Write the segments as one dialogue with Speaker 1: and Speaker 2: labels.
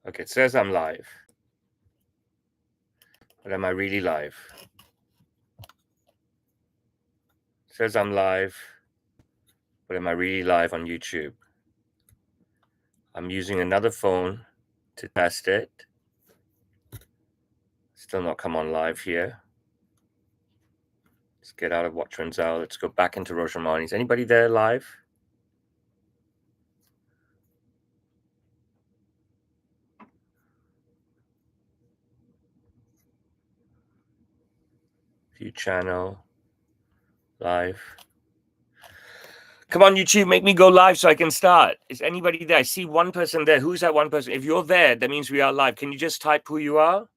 Speaker 1: Okay, it says I'm live. But am I really live? It says I'm live. But am I really live on YouTube? I'm using another phone to test it. Still not come on live here. Let's get out of Watchman'S. Let's go back into Roshan Melwani. Is anybody there live? View channel. Live. Come on, YouTube, make me go live so I can start. Is anybody there? I see one person there. Who's that one person? If you're there, that means we are live. Can you just type who you are?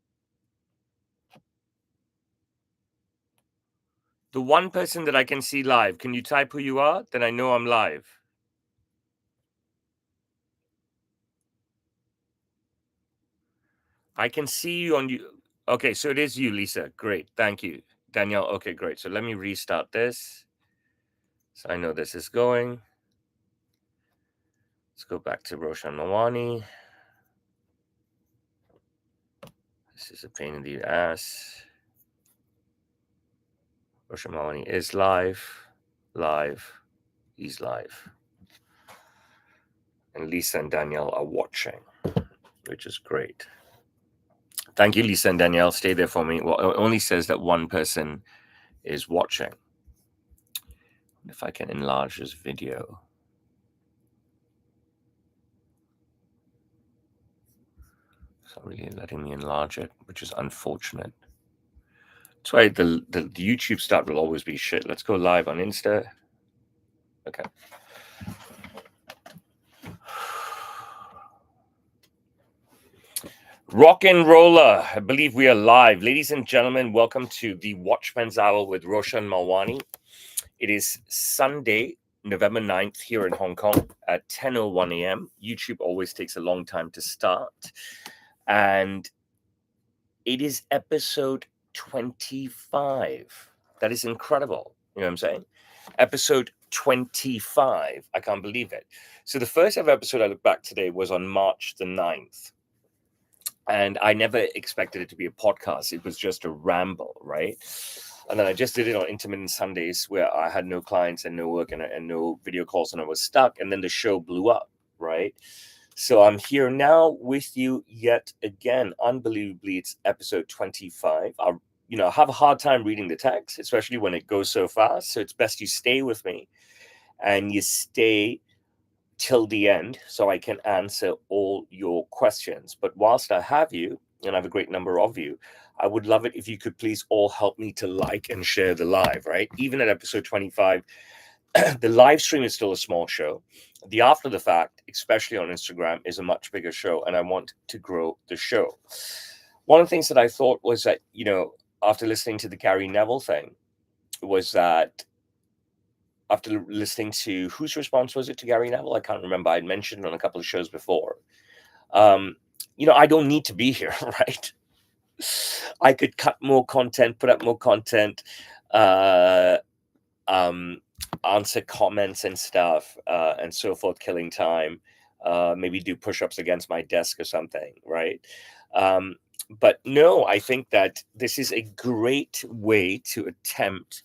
Speaker 1: The one person that I can see live. Can you type who you are? Then I know I'm live. I can see you on you. Okay, so it is you, Lisa. Great. Thank you. Danielle. Okay, great. So let me restart this. So I know this is going. Let's go back to Roshan Melwani. This is a pain in the ass. Roshan Melwani is live. Live. He's live. And Lisa and Danielle are watching, which is great. Thank you, Lisa and Danielle. Stay there for me. Well, it only says that one person is watching. If I can enlarge this video. It's not really letting me enlarge it, which is unfortunate. That's why the YouTube start will always be shit. Let's go live on Insta. Okay. Rock and roller. I believe we are live. Ladies and gentlemen, welcome to the Watchman'S Hour with Roshan Melwani. It is Sunday, November 9th here in Hong Kong at 10:01 a.m. YouTube always takes a long time to start. And it is episode 25. That is incredible. You know what I'm saying? Episode 25. I can't believe it. So the first ever episode I looked back today was on March the 9th. And I never expected it to be a podcast. It was just a ramble, right? And then I just did it on intermittent Sundays where I had no clients and no work and no video calls and I was stuck. And then the show blew up, right? So I'm here now with you yet again. Unbelievably, it's episode 25. I have a hard time reading the text, especially when it goes so fast. So it's best you stay with me and you stay till the end so I can answer all your questions. But whilst I have you, and I have a great number of you, I would love it if you could please all help me to like and share the live, right? Even at episode 25, the live stream is still a small show. The after the fact, especially on Instagram, is a much bigger show, and I want to grow the show. One of the things that I thought was that, after listening to the Gary Neville thing, was that after listening to whose response was it to Gary Neville? I can't remember. I'd mentioned it on a couple of shows before. I don't need to be here, right? I could cut more content, put up more content, answer comments and stuff, and so forth, killing time. Maybe do push-ups against my desk or something, right? But no, I think that this is a great way to attempt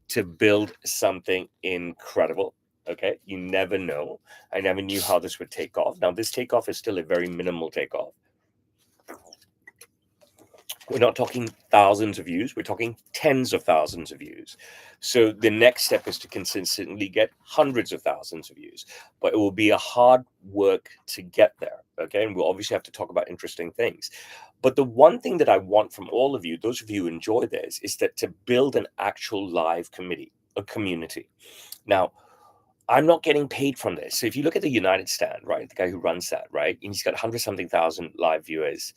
Speaker 1: to build something incredible. Okay, you never know. I never knew how this would take off. Now, this takeoff is still a very minimal takeoff. We're not talking thousands of views. We're talking tens of thousands of views. So the next step is to consistently get hundreds of thousands of views. But it will be a hard work to get there. Okay, and we'll obviously have to talk about interesting things. But the one thing that I want from all of you, those of you who enjoy this, is that to build an actual live community. Now, I'm not getting paid from this. So if you look at the United Stand, right, the guy who runs that, right, and he's got 100-something thousand live viewers.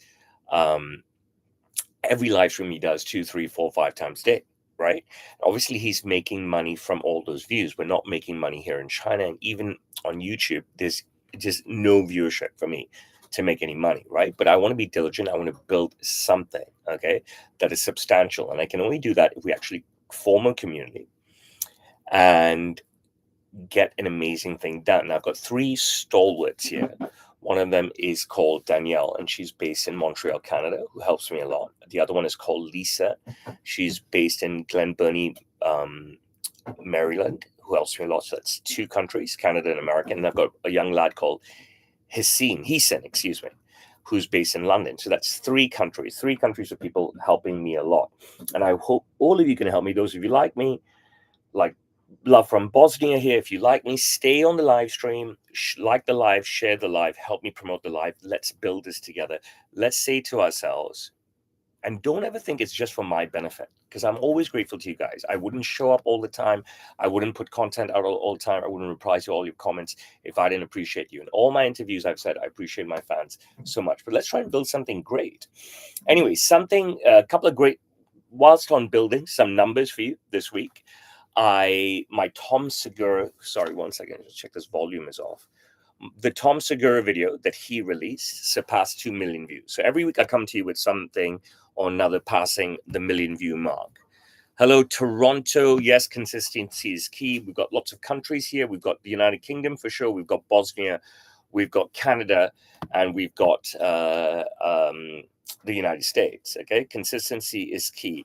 Speaker 1: Every live stream he does 2, 3, 4, 5 times a day, right? Obviously, he's making money from all those views. We're not making money here in China. And even on YouTube, there's just no viewership for me to make any money, right? But I want to be diligent. I want to build something, okay, that is substantial. And I can only do that if we actually form a community and get an amazing thing done. Now, I've got 3 stalwarts here One of them is called Danielle, and she's based in Montreal, Canada, who helps me a lot. The other one is called Lisa. She's based in Glen Burnie, Maryland, who helps me a lot. So that's 2 countries, Canada and America. And I've got a young lad called Hisen, excuse me, who's based in London. So that's 3 countries of people helping me a lot. And I hope all of you can help me. Those of you like me, like love from Bosnia here. If you like me, stay on the live stream, like the live, share the live, help me promote the live. Let's build this together. Let's say to ourselves, and don't ever think it's just for my benefit, because I'm always grateful to you guys. I wouldn't show up all the time. I wouldn't put content out all the time. I wouldn't reply to all your comments if I didn't appreciate you. In all my interviews, I've said I appreciate my fans so much. But let's try and build something great. Anyway, a couple of great, whilst on building some numbers for you this week. My Tom Segura, sorry, one second, just check this volume is off. The Tom Segura video that he released surpassed 2 million views. So every week I come to you with something or another passing the 1 million view mark. Hello, Toronto. Yes, consistency is key. We've got lots of countries here. We've got the United Kingdom for sure. We've got Bosnia. We've got Canada. And we've got the United States. Okay, consistency is key.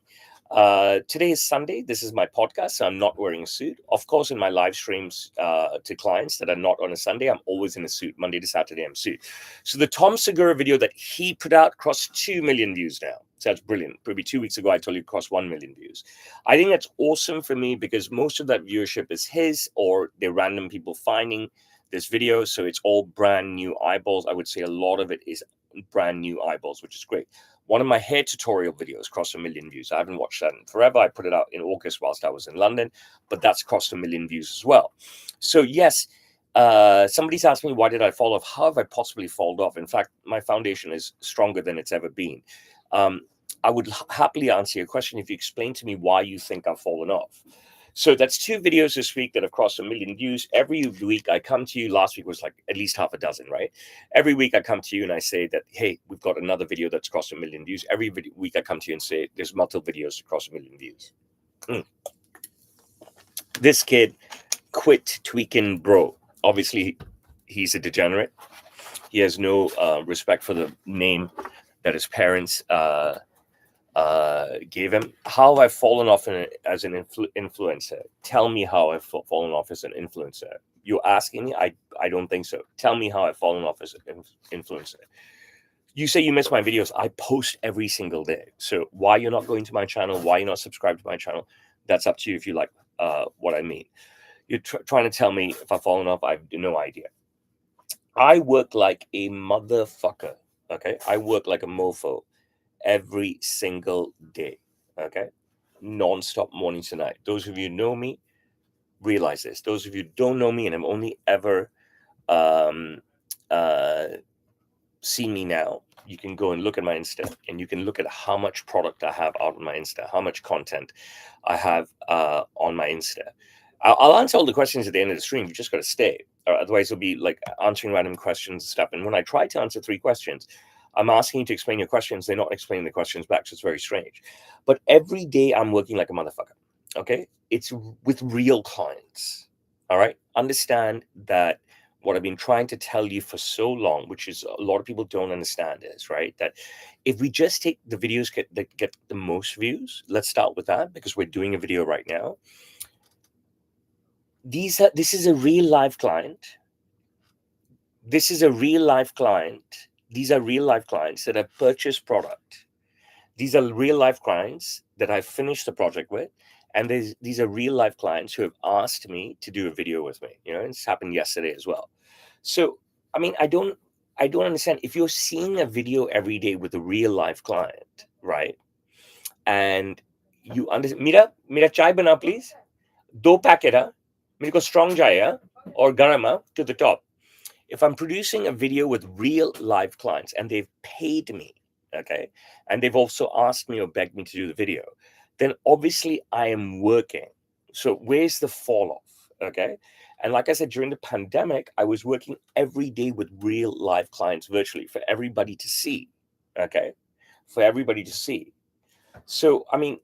Speaker 1: Today is Sunday. This is my podcast, so I'm not wearing a suit. Of course, in my live streams to clients that are not on a Sunday, I'm always in a suit. Monday to Saturday, I'm suit. So the Tom Segura video that he put out crossed 2 million views now. So that's brilliant. Probably 2 weeks ago, I told you it crossed 1 million views. I think that's awesome for me because most of that viewership is his, or they're random people finding this video. So it's all brand new eyeballs. I would say a lot of it is brand new eyeballs, which is great. One of my hair tutorial videos crossed 1 million views. I haven't watched that in forever. I put it out in August whilst I was in London, but that's crossed 1 million views as well. So yes, somebody's asked me, why did I fall off? How have I possibly fallen off? In fact, my foundation is stronger than it's ever been. I would happily answer your question if you explain to me why you think I've fallen off. So that's 2 videos this week that have crossed 1 million views. Every week I come to you. Last week was like at least half a dozen, right? Every week I come to you and I say that, hey, we've got another video that's crossed 1 million views. Every week I come to you and say there's multiple videos to cross 1 million views. This kid quit tweaking bro. Obviously, he's a degenerate. He has no respect for the name that his parents gave him. How have I fallen off as an influencer? Tell me how I've fallen off as an influencer. You're asking me? I don't think so. Tell me how I've fallen off as an influencer. You say you miss my videos. I post every single day. So why you're not going to my channel, why you're not subscribed to my channel, that's up to you if you like what I mean. You're trying to tell me if I've fallen off. I have no idea. I work like a motherfucker. Okay? I work like a mofo every single day. Okay? Non-stop, morning to night. Those of you who know me realize this. Those of you who don't know me and have only ever seen me now, you can go and look at my Insta and you can look at how much product I have out on my Insta, how much content I have on my Insta. I'll answer all the questions at the end of the stream. You just got to stay. Or otherwise, it'll be like answering random questions and stuff. And when I try to answer 3 questions, I'm asking you to explain your questions. They're not explaining the questions back. So it's very strange. But every day I'm working like a motherfucker. Okay? It's with real clients. All right? Understand that what I've been trying to tell you for so long, which is a lot of people don't understand is, right, that if we just take the videos that get the most views, let's start with that because we're doing a video right now. This is a real life client. This is a real life client. These are real life clients that have purchased product. These are real life clients that I've finished the project with. And these are real life clients who have asked me to do a video with me. You know, it's happened yesterday as well. So, I mean, I don't understand. If you're seeing a video every day with a real life client, right? And you understand, mera chai bana please. 2 packet hai. Mere ko strong chai hai or garam to the top. If I'm producing a video with real live clients and they've paid me, okay, and they've also asked me or begged me to do the video, then obviously I am working. So where's the fall off, okay? And like I said, during the pandemic, I was working every day with real live clients virtually for everybody to see, okay? For everybody to see. So, I mean,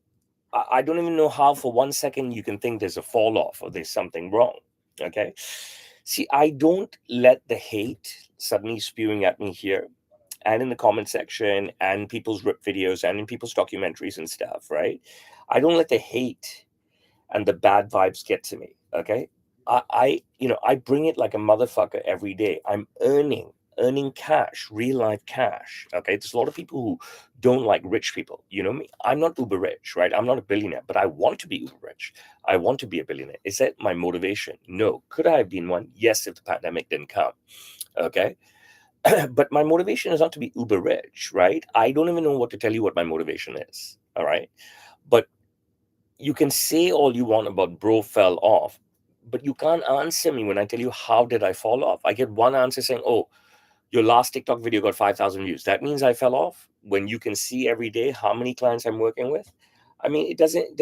Speaker 1: I don't even know how for 1 second you can think there's a fall off or there's something wrong, okay? See, I don't let the hate, suddenly spewing at me here and in the comment section and people's rip videos and in people's documentaries and stuff, right? I don't let the hate and the bad vibes get to me. Okay. I bring it like a motherfucker every day. I'm earning cash, real life cash. Okay. There's a lot of people who don't like rich people. You know me? I'm not uber rich, right? I'm not a billionaire, but I want to be uber rich. I want to be a billionaire. Is that my motivation? No. Could I have been one? Yes, if the pandemic didn't come. Okay. But my motivation is not to be uber rich, right? I don't even know what to tell you what my motivation is. All right. But you can say all you want about bro fell off, but you can't answer me when I tell you how did I fall off. I get one answer saying, oh, your last TikTok video got 5,000 views. That means I fell off, when you can see every day how many clients I'm working with. I mean, it doesn't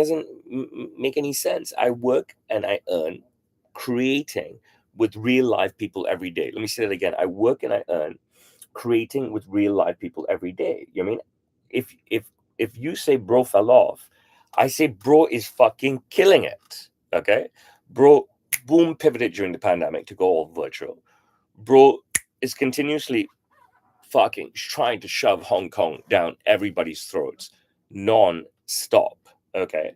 Speaker 1: make any sense. I work and I earn creating with real life people every day. Let me say that again. I work and I earn creating with real life people every day. You know what I mean? If you say bro fell off, I say bro is fucking killing it. Okay, bro, boom, pivoted during the pandemic to go all virtual. Bro is continuously fucking trying to shove Hong Kong down everybody's throats non-stop. Okay.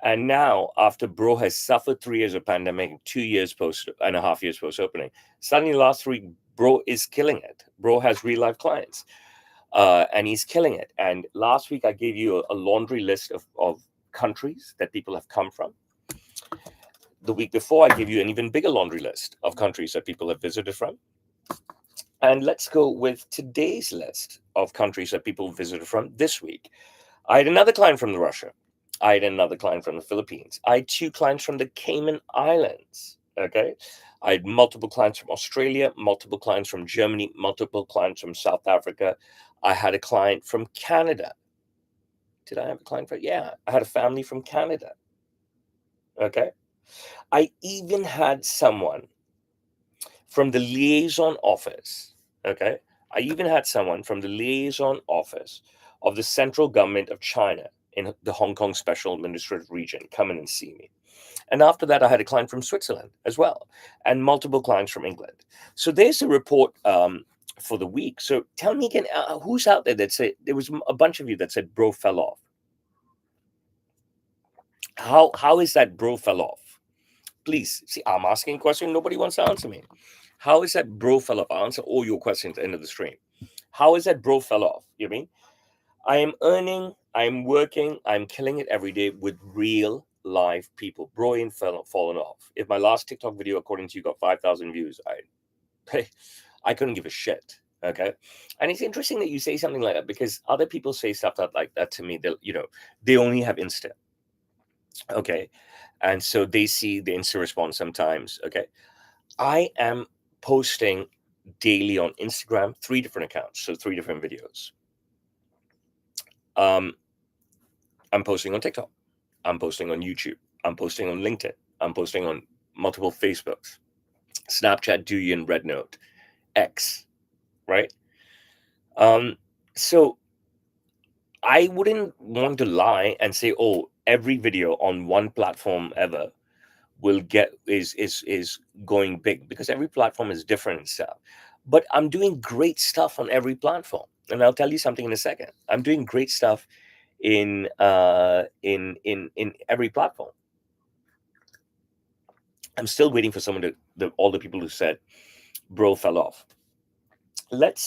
Speaker 1: And now, after bro has suffered 3 years of pandemic, 2 years post and a half years post opening, suddenly last week, bro is killing it. Bro has real life clients, and he's killing it. And last week, I gave you a laundry list of countries that people have come from. The week before, I gave you an even bigger laundry list of countries that people have visited from. And let's go with today's list of countries that people visited from this week. I had another client from Russia. I had another client from the Philippines. I had 2 clients from the Cayman Islands. Okay. I had multiple clients from Australia, multiple clients from Germany, multiple clients from South Africa. I had a client from Canada. Did I have a client from? Yeah, I had a family from Canada. Okay. I even had someone from the liaison office. Okay. I even had someone from the liaison office of the central government of China in the Hong Kong Special Administrative Region come in and see me. And after that, I had a client from Switzerland as well, and multiple clients from England. So there's a report for the week. So tell me again, who's out there that said, there was a bunch of you that said bro fell off. How is that bro fell off? Please, see, I'm asking a question. Nobody wants to answer me. How is that bro fell off? I'll answer all your questions at the end of the stream. How is that bro fell off? You mean? I am earning, I'm working, I'm killing it every day with real live people. Bro ain't fallen off. If my last TikTok video, according to you, got 5,000 views, I couldn't give a shit. Okay. And it's interesting that you say something like that, because other people say stuff like that to me. They only have Insta. Okay. And so they see the Insta response sometimes. Okay. I am posting daily on Instagram, 3 different accounts. So 3 different videos. I'm posting on TikTok. I'm posting on YouTube. I'm posting on LinkedIn. I'm posting on multiple Facebooks, Snapchat, Douyin, Rednote, X, right? So I wouldn't want to lie and say, oh, every video on one platform ever will get is going big, because every platform is different and stuff. But I'm doing great stuff on every platform, and I'll tell you something in a second. I'm doing great stuff in every platform. I'm still waiting for someone all the people who said bro fell off. Let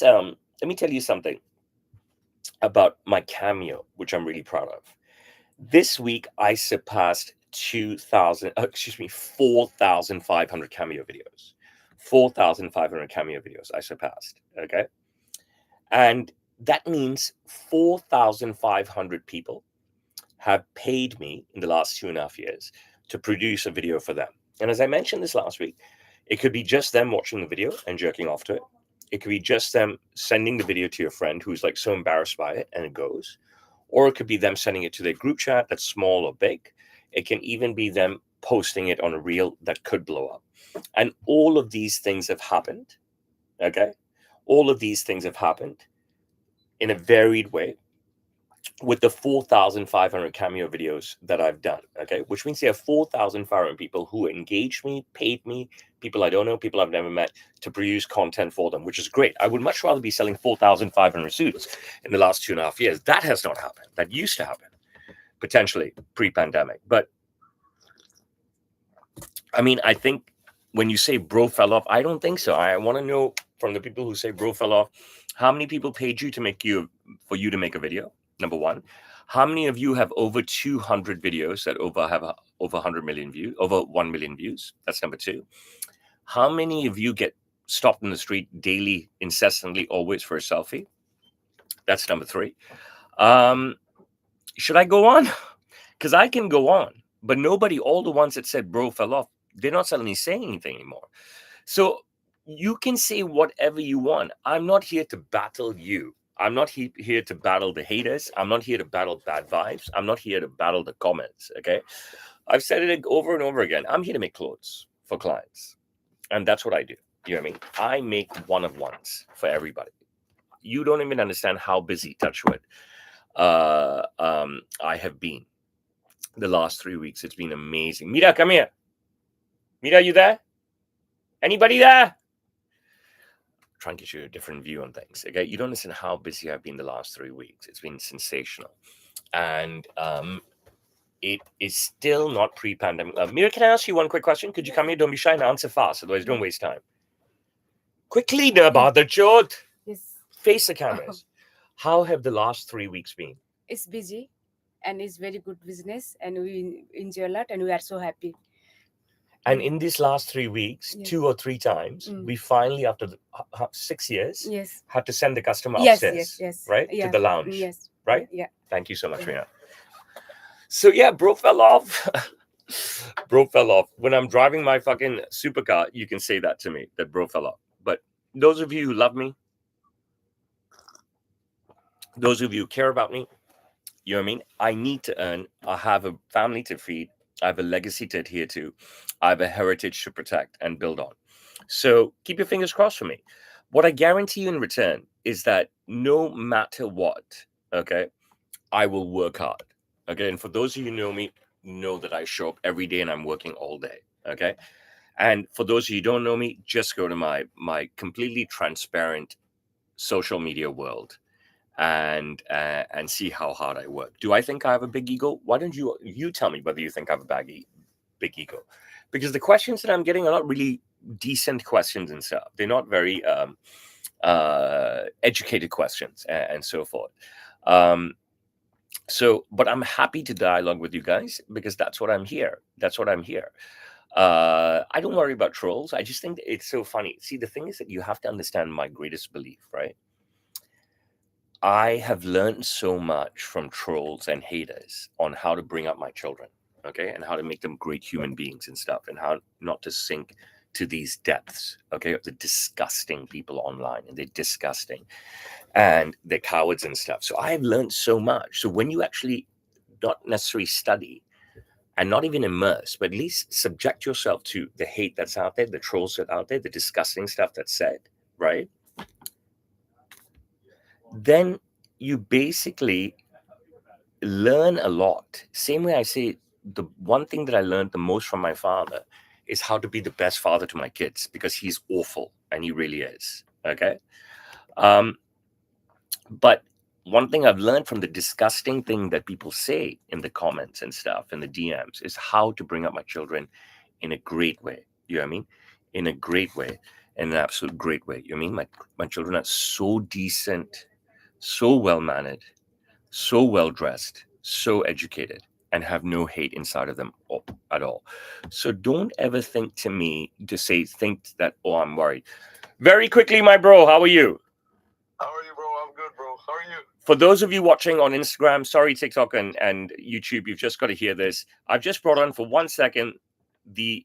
Speaker 1: me tell you something about my Cameo, which I'm really proud of. This week I surpassed 4,500 Cameo videos. 4,500 Cameo videos I surpassed. Okay. And that means 4,500 people have paid me in the last 2.5 years to produce a video for them. And as I mentioned this last week, it could be just them watching the video and jerking off to it. It could be just them sending the video to your friend who's like so embarrassed by it and it goes. Or it could be them sending it to their group chat that's small or big. It can even be them posting it on a reel that could blow up. And all of these things have happened. Okay. All of these things have happened in a varied way with the 4,500 cameo videos that I've done, okay? Which means there are 4,500 people who engaged me, paid me, people I don't know, people I've never met, to produce content for them, which is great. I would much rather be selling 4,500 suits in the last 2.5 years. That has not happened. That used to happen, potentially pre-pandemic. But I mean, I think when you say bro fell off, I don't think so. I want to know from the people who say bro fell off, how many people paid you to make for you to make a video? Number one. How many of you have over 200 videos that have over 100 million views, over 1 million views? That's number two. How many of you get stopped in the street daily, incessantly, always for a selfie? That's number three. Should I go on? Because I can go on, but nobody, all the ones that said bro fell off, they're not suddenly saying anything anymore. So you can say whatever you want. I'm not here to battle you. I'm not here to battle the haters. I'm not here to battle bad vibes. I'm not here to battle the comments. Okay. I've said it over and over again. I'm here to make clothes for clients. And that's what I do. You know what I mean? I make one-of-ones for everybody. You don't even understand how busy, touch wood, I have been the last 3 weeks. It's been amazing. Mira, come here. Mira, you there? Anybody there? Try and get you a different view on things. Okay, you don't understand how busy I've been the last 3 weeks. It's been sensational, and it is still not pre-pandemic. Mira, can I ask you one quick question? Could you come here? Don't be shy and answer fast, otherwise don't waste time. Quickly, Nabada Chod.
Speaker 2: Yes.
Speaker 1: Face the cameras. How have the last 3 weeks been?
Speaker 2: It's busy and it's very good business and we enjoy a lot and we are so happy.
Speaker 1: And in these last 3 weeks,
Speaker 2: Yes.
Speaker 1: 2 or 3 times, we finally, after 6 years,
Speaker 2: Yes.
Speaker 1: had to send the customer
Speaker 2: Yes,
Speaker 1: upstairs,
Speaker 2: yes.
Speaker 1: right?
Speaker 2: Yeah.
Speaker 1: To the lounge,
Speaker 2: Yes.
Speaker 1: right?
Speaker 2: Yeah.
Speaker 1: Thank you so much,
Speaker 2: Yeah.
Speaker 1: Rina. So yeah, bro fell off. Bro fell off. When I'm driving my fucking supercar, you can say that to me, that bro fell off. But those of you who love me, those of you who care about me, you know what I mean? I need to earn. I have a family to feed. I have a legacy to adhere to. I have a heritage to protect and build on. So keep your fingers crossed for me. What I guarantee you in return is that no matter what, okay, I will work hard. Okay. And for those of you who know me, know that I show up every day and I'm working all day. Okay. And for those of you who don't know me, just go to my completely transparent social media world and see how hard I work. Do I think I have a big ego? Why don't you tell me whether you think I have a big ego? Because the questions that I'm getting are not really decent questions and stuff. They're not very educated questions and so forth. But I'm happy to dialogue with you guys because that's what I'm here. That's what I'm here. I don't worry about trolls. I just think that it's so funny. See, the thing is that you have to understand my greatest belief, right? I have learned so much from trolls and haters on how to bring up my children, okay, and how to make them great human beings and stuff, and how not to sink to these depths, okay, of the disgusting people online, and they're disgusting, and they're cowards and stuff. So I've learned so much. So when you actually not necessarily study and not even immerse, but at least subject yourself to the hate that's out there, the trolls that are out there, the disgusting stuff that's said, right? Then you basically learn a lot. Same way I say, the one thing that I learned the most from my father is how to be the best father to my kids, because he's awful and he really is. Okay. But one thing I've learned from the disgusting thing that people say in the comments and stuff in the DMs is how to bring up my children in a great way. You know what I mean? In a great way, in an absolute great way. You know what I mean? My children are so decent, so well mannered, so well dressed, so educated, and have no hate inside of them at all. So don't ever think that, oh, I'm worried. Very quickly, my bro, how are you?
Speaker 3: How are you, bro? I'm good, bro. How are you?
Speaker 1: For those of you watching on Instagram, sorry, TikTok and YouTube, you've just got to hear this. I've just brought on for 1 second the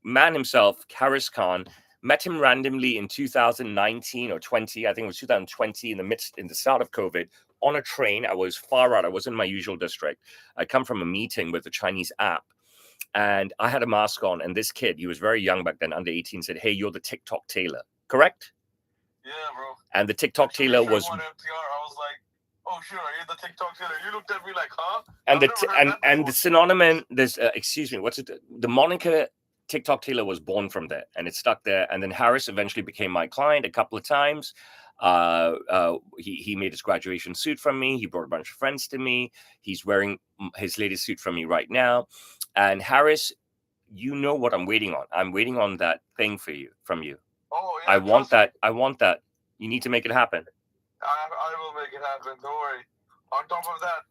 Speaker 1: man himself, Karis Khan. Met him randomly in 2019 or 20. I think it was 2020 in the start of COVID on a train. I was far out. I was in my usual district. I come from a meeting with a Chinese app and I had a mask on. And this kid, he was very young back then, under 18, said, "Hey, you're the TikTok tailor, correct?"
Speaker 3: Yeah, bro.
Speaker 1: And the TikTok tailor was...
Speaker 3: on MTR. I was like, Oh, sure. Are you the TikTok killer? You looked at me like, huh?
Speaker 1: And
Speaker 3: I've never heard that
Speaker 1: and the
Speaker 3: before.
Speaker 1: synonym, there's excuse me, what's it? The moniker TikTok Taylor was born from there, and it stuck there. And then Harris eventually became my client a couple of times. He made his graduation suit from me. He brought a bunch of friends to me. He's wearing his latest suit from me right now. And Harris, you know what I'm waiting on. I'm waiting on that thing from you.
Speaker 3: Oh, yeah.
Speaker 1: I want
Speaker 3: trust me.
Speaker 1: that. I want that. You need to make it happen.
Speaker 3: I will make it happen. Don't worry. On top of that,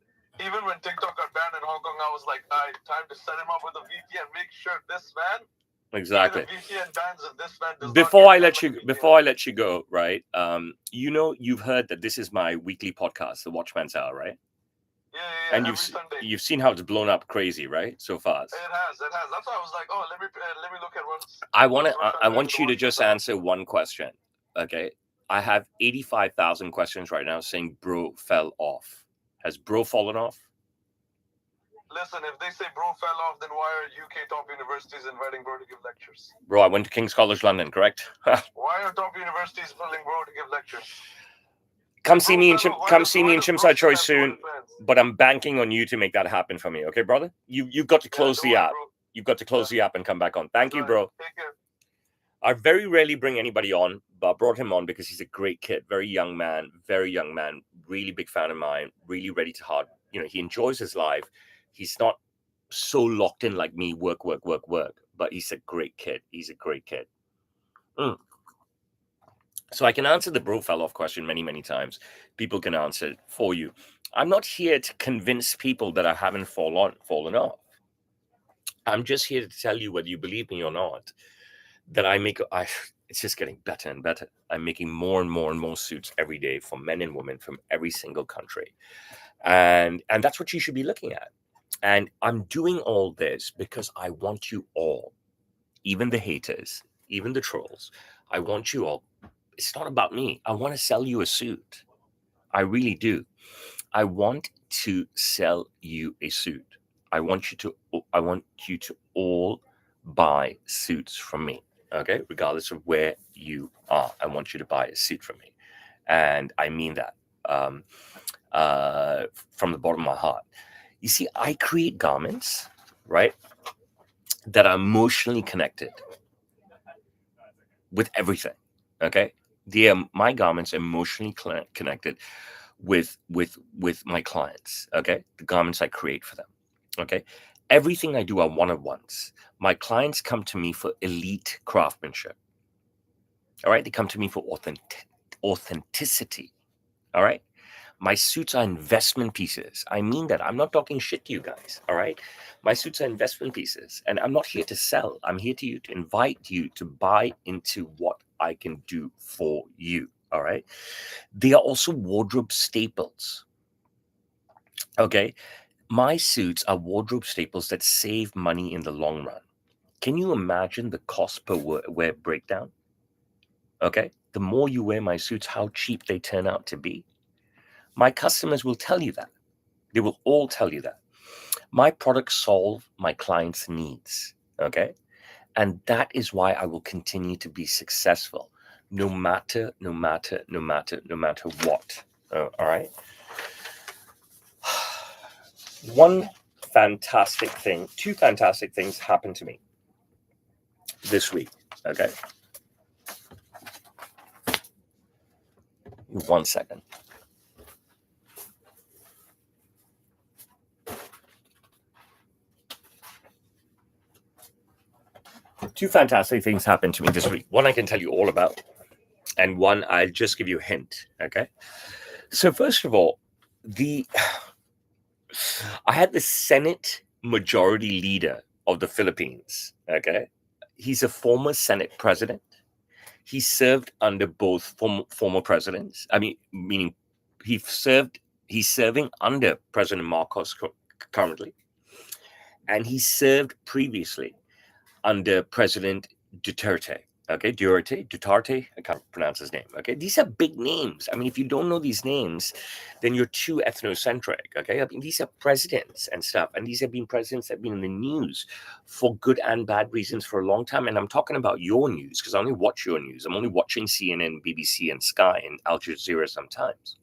Speaker 3: even when TikTok got banned in Hong Kong, I was like, all right, time to set him up with a VPN. Make sure this man,
Speaker 1: Exactly.
Speaker 3: VPN bans and this man does
Speaker 1: Before
Speaker 3: not
Speaker 1: I
Speaker 3: get
Speaker 1: let
Speaker 3: that
Speaker 1: you
Speaker 3: much
Speaker 1: before I let you go, right? You know, you've heard that this is my weekly podcast, the Watchman'S Hour, right?
Speaker 3: Yeah,
Speaker 1: And
Speaker 3: every Sunday.
Speaker 1: you've seen how it's blown up crazy, right? So fast.
Speaker 3: It has. That's why I was like, oh, let me look at what.
Speaker 1: I want you to just answer one question, okay? I have 85,000 questions right now saying bro fell off. Has bro fallen off?
Speaker 3: Listen, if they say bro fell off, then why are UK top universities inviting bro to give lectures?
Speaker 1: Bro, I went to King's College London, correct?
Speaker 3: Why are top universities calling bro to give lectures?
Speaker 1: Come see me in Chimside Choice soon. But I'm banking on you to make that happen for me, okay, brother? You've got to close the app. You've got to close the app and come back on. Thank you, bro.
Speaker 3: Take care.
Speaker 1: I very rarely bring anybody on, but I brought him on because he's a great kid, very young man, really big fan of mine, really ready to hard. You know, he enjoys his life. He's not so locked in like me, work, but he's a great kid. He's a great kid. So I can answer the bro fell off question many times. People can answer it for you. I'm not here to convince people that I haven't fallen off. I'm just here to tell you, whether you believe me or not, that it's just getting better and better. I'm making more and more suits every day for men and women from every single country. And that's what you should be looking at. And I'm doing all this because I want you all, even the haters, even the trolls, I want you all. It's not about me. I want to sell you a suit. I really do. I want to sell you a suit. I want you to all buy suits from me. Okay, regardless of where you are, I want you to buy a suit from me, and I mean that from the bottom of my heart. You see, I create garments, right, that are emotionally connected with everything. Okay, my garments are emotionally connected with my clients. Okay, the garments I create for them. Okay, everything I do are one-on-ones. My clients come to me for elite craftsmanship. All right, they come to me for authenticity. All right, my suits are investment pieces. I mean that. I'm not talking shit to you guys. All right, my suits are investment pieces, and I'm not here to sell. I'm here to invite you to buy into what I can do for you. All right, they are also wardrobe staples. Okay, my suits are wardrobe staples that save money in the long run. Can you imagine the cost per wear breakdown? Okay, the more you wear my suits, how cheap they turn out to be. My customers will tell you that. They will all tell you that. My products solve my clients' needs. Okay, and that is why I will continue to be successful, no matter what. All right. Two fantastic things happened to me this week. Okay. 1 second. Two fantastic things happened to me this week. One I can tell you all about, and one I'll just give you a hint. Okay. So first of all, I had the Senate Majority Leader of the Philippines. Okay. He's a former Senate president. He served under both former presidents. I mean, meaning he's serving under President Marcos currently, and he served previously under President Duterte. Okay, Duterte. I can't pronounce his name. Okay, these are big names. I mean, if you don't know these names, then you're too ethnocentric. Okay, I mean, these are presidents and stuff, and these have been presidents that have been in the news for good and bad reasons for a long time. And I'm talking about your news because I only watch your news. I'm only watching CNN, BBC, and Sky and Al Jazeera sometimes.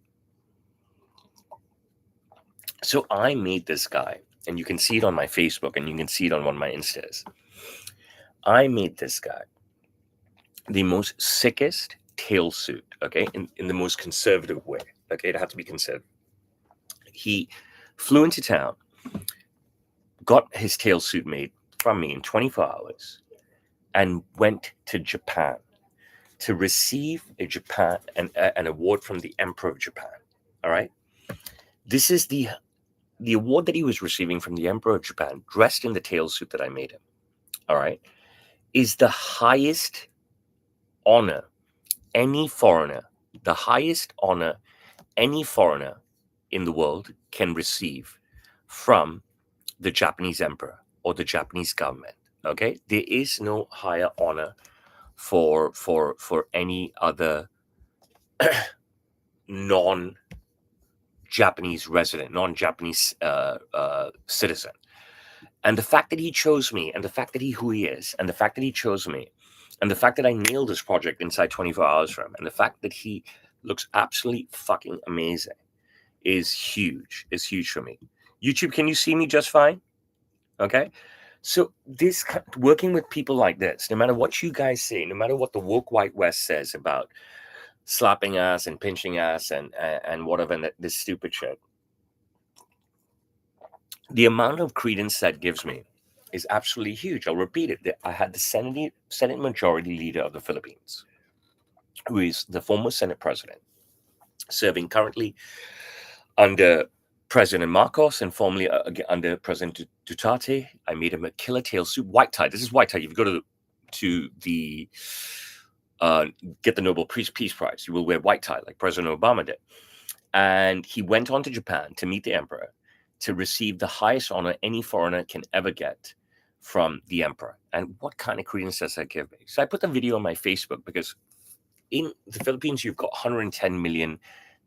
Speaker 1: So I made this guy, and you can see it on my Facebook, and you can see it on one of my Instas. I made this guy the most sickest tail suit, okay, in the most conservative way. Okay, it had to be conservative. He flew into town, got his tail suit made from me in 24 hours, and went to Japan to receive an award from the Emperor of Japan. All right, this is the award that he was receiving from the Emperor of Japan, dressed in the tail suit that I made him. All right, is the highest honor any foreigner, the highest honor any foreigner in the world can receive from the Japanese emperor or the Japanese government. Okay, there is no higher honor for any other non-Japanese resident, non-Japanese citizen. And the fact that he chose me, and the fact that who he is, and the fact that he chose me, and the fact that I nailed this project inside 24 hours for him, and the fact that he looks absolutely fucking amazing is huge. Is huge for me. YouTube, can you see me just fine? Okay. So this working with people like this, no matter what you guys say, no matter what the woke white West says about slapping ass and pinching ass and whatever, and this stupid shit, the amount of credence that gives me is absolutely huge. I'll repeat it. I had the Senate Majority Leader of the Philippines, who is the former Senate President, serving currently under President Marcos and formerly under President Duterte. I made him a killer tail suit, white tie. This is white tie. If you go to the get the Nobel Peace Prize, you will wear white tie like President Obama did. And he went on to Japan to meet the emperor, to receive the highest honor any foreigner can ever get from the emperor. And what kind of credence does that give me? So I put the video on my Facebook because in the Philippines, you've got 110 million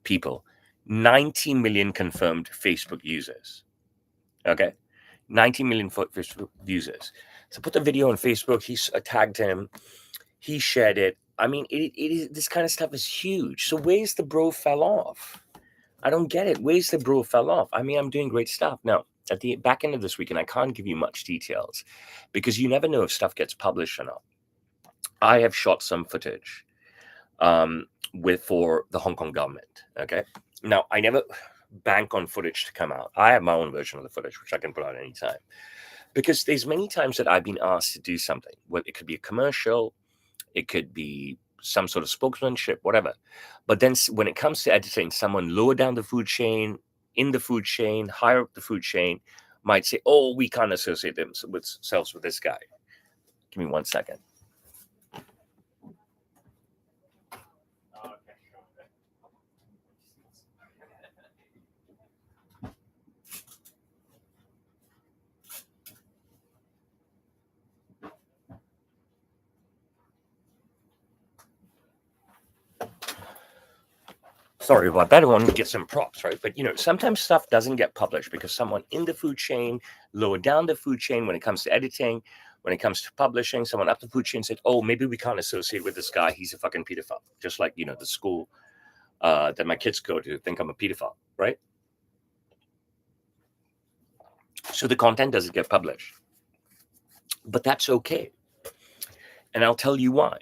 Speaker 1: people, 90 million confirmed Facebook users. Okay, 90 million Facebook users. So put the video on Facebook. He tagged him. He shared it. I mean, it is, this kind of stuff is huge. So where's the bro fell off? I don't get it. Where's the bro fell off? I mean, I'm doing great stuff. Now, at the back end of this weekend, I can't give you much details because you never know if stuff gets published or not. I have shot some footage for the Hong Kong government. Okay. Now, I never bank on footage to come out. I have my own version of the footage, which I can put out anytime. Because there's many times that I've been asked to do something. Well, it could be a commercial, it could be some sort of spokesmanship, whatever. But then when it comes to editing, someone lower down the food chain, in the food chain, higher up the food chain, might say, oh, we can't associate themselves with this guy. Give me 1 second. Sorry about that. I want to get some props, right? But, sometimes stuff doesn't get published because someone in the food chain, lower down the food chain when it comes to editing, when it comes to publishing, someone up the food chain said, oh, maybe we can't associate with this guy. He's a fucking pedophile. Just like, the school that my kids go to think I'm a pedophile, right? So the content doesn't get published. But that's okay. And I'll tell you why.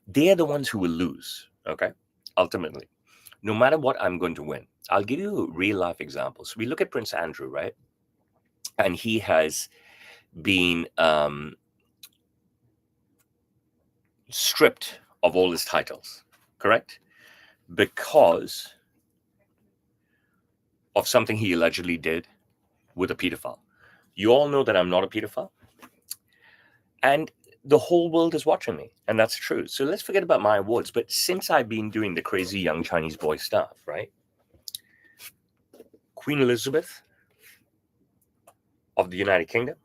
Speaker 1: They're the ones who will lose, okay? Ultimately. No matter what, I'm going to win. I'll give you real life examples. We look at Prince Andrew, right? And he has been stripped of all his titles, correct? Because of something he allegedly did with a pedophile. You all know that I'm not a pedophile. And the whole world is watching me, and that's true. So let's forget about my awards. But since I've been doing the crazy young Chinese boy stuff, right? Queen Elizabeth of the United Kingdom,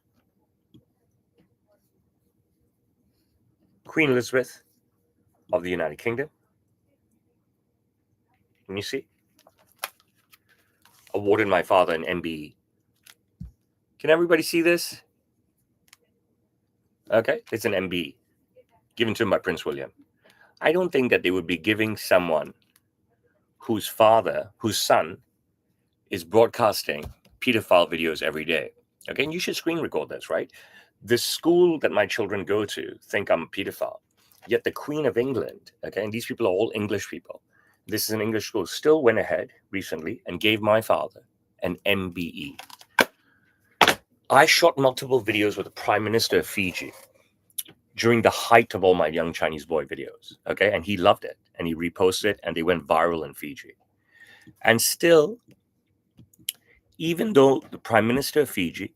Speaker 1: Queen Elizabeth of the United Kingdom. Can you see? Awarded my father an MBE. Can everybody see this? Okay, it's an MBE given to him by Prince William. I don't think that they would be giving someone whose son is broadcasting pedophile videos every day. Okay, and you should screen record this, right? The school that my children go to think I'm a pedophile. Yet the Queen of England, okay, and these people are all English people. This is an English school, still went ahead recently and gave my father an MBE. I shot multiple videos with the Prime Minister of Fiji during the height of all my young Chinese boy videos, okay, and he loved it and he reposted it and they went viral in Fiji. And still, even though the Prime Minister of Fiji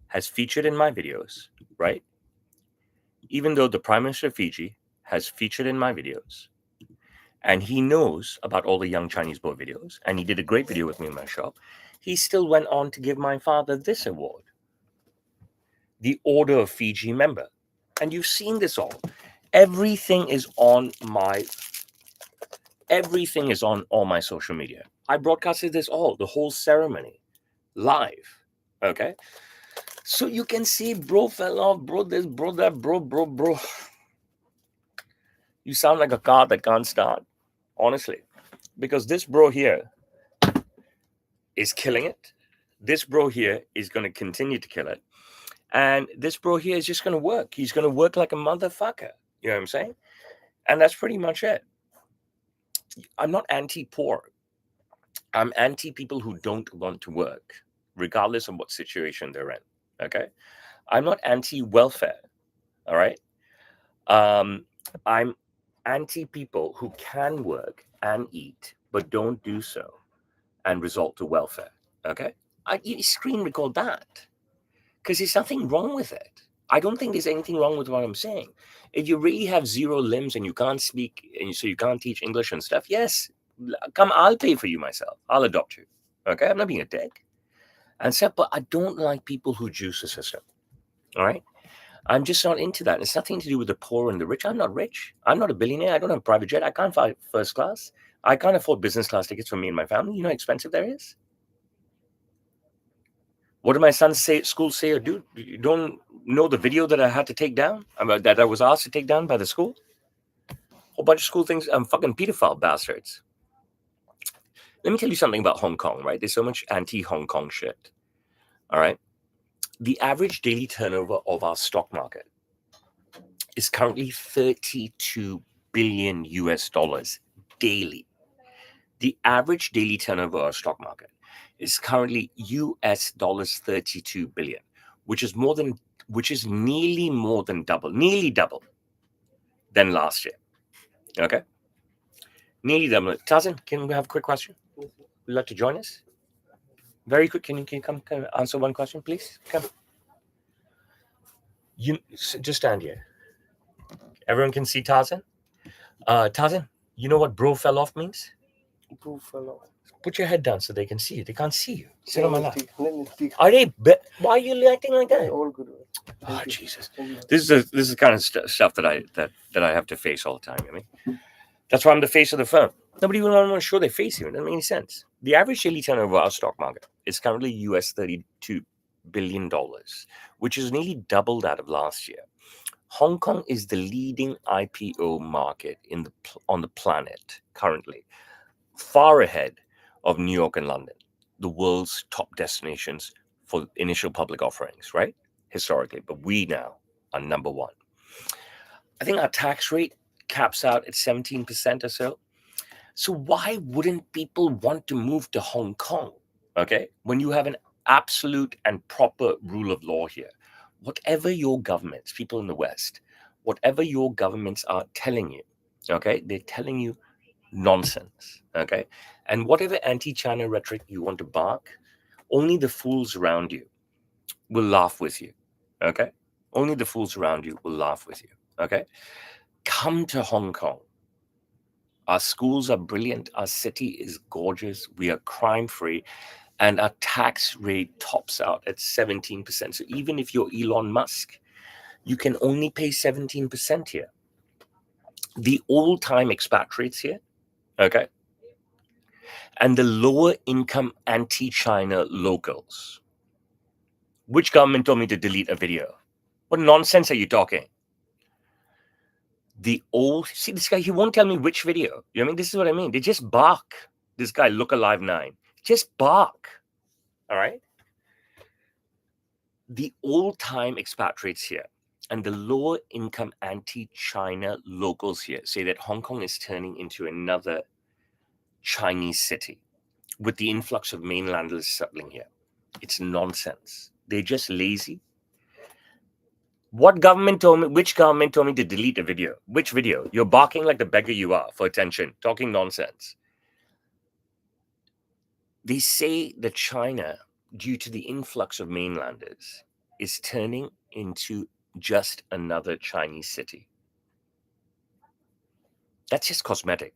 Speaker 1: has featured in my videos, right? Even though the Prime Minister of Fiji has featured in my videos, and he knows about all the young Chinese boy videos, and he did a great video with me in my shop, he still went on to give my father this award, the Order of Fiji Member. And you've seen this all. Everything is on all my social media. I broadcasted this all, the whole ceremony, live. Okay? So you can see, bro fell off, bro this, bro that, bro. You sound like a car that can't start, honestly. Because this bro here is killing it. This bro here is going to continue to kill it. And this bro here is just going to work. He's going to work like a motherfucker. You know what I'm saying? And that's pretty much it. I'm not anti-poor. I'm anti-people who don't want to work, regardless of what situation they're in. Okay? I'm not anti-welfare. All right? I'm anti-people who can work and eat, but don't do so and result to welfare. Okay? You screen record that. Because there's nothing wrong with it. I don't think there's anything wrong with what I'm saying. If you really have 0 limbs and you can't speak, and so you can't teach English and stuff, yes, come, I'll pay for you myself. I'll adopt you. Okay? I'm not being a dick. And so, but I don't like people who juice the system. All right? I'm just not into that. It's nothing to do with the poor and the rich. I'm not rich. I'm not a billionaire. I don't have a private jet. I can't fly first class. I can't afford business class tickets for me and my family. You know how expensive that is? What did my son say at school say or do? You don't know the video that I had to take down? That I was asked to take down by the school? A whole bunch of school things. I'm fucking pedophile bastards. Let me tell you something about Hong Kong, right? There's so much anti-Hong Kong shit. All right? The average daily turnover of our stock market is currently 32 billion US dollars daily. The average daily turnover of our stock market is currently US dollars 32 billion, which is nearly double than last year. Okay? Nearly double. Tazin, can we have a quick question? Would you like to join us? Very quick. Can you come answer one question, please? Come. You just stand here. Everyone can see Tarzan. Tarzan, you know what bro fell off means?
Speaker 4: Bro fell off.
Speaker 1: Put your head down so they can see you. They can't see you. Sit on my lap.
Speaker 4: Let me speak.
Speaker 1: Are they? Why are you acting like that?
Speaker 4: All good.
Speaker 1: Oh Jesus! This is the kind of stuff that I have to face all the time. I mean, that's why I'm the face of the firm. Nobody will want to show their face here. It doesn't make any sense. The average daily turnover of our stock market is currently US $32 billion, which is nearly double that of last year. Hong Kong is the leading IPO market on the planet currently, far ahead of New York and London, the world's top destinations for initial public offerings, right? Historically, but we now are number 1. I think our tax rate caps out at 17% or so. So why wouldn't people want to move to Hong Kong, okay, when you have an absolute and proper rule of law here? Whatever your governments, people in the West, whatever your governments are telling you, okay, they're telling you nonsense, okay? And whatever anti-China rhetoric you want to bark, only the fools around you will laugh with you, okay? Only the fools around you will laugh with you, okay? Come to Hong Kong. Our schools are brilliant. Our city is gorgeous. We are crime-free. And our tax rate tops out at 17%. So even if you're Elon Musk, you can only pay 17% here. The old-time expatriates here, okay, and the lower income anti-China locals. Which government told me to delete a video? What nonsense are you talking? See this guy, he won't tell me which video. You know what I mean? This is what I mean. They just bark. this guy, Look Alive 9. Just bark. All right? The old-time expatriates here and the lower-income anti-China locals here say that Hong Kong is turning into another Chinese city with the influx of mainlanders settling here. It's nonsense. They're just lazy. What government told me? Which government told me to delete a video? Which video? You're barking like the beggar you are for attention, talking nonsense. They say that China, due to the influx of mainlanders, is turning into just another Chinese city. That's just cosmetic.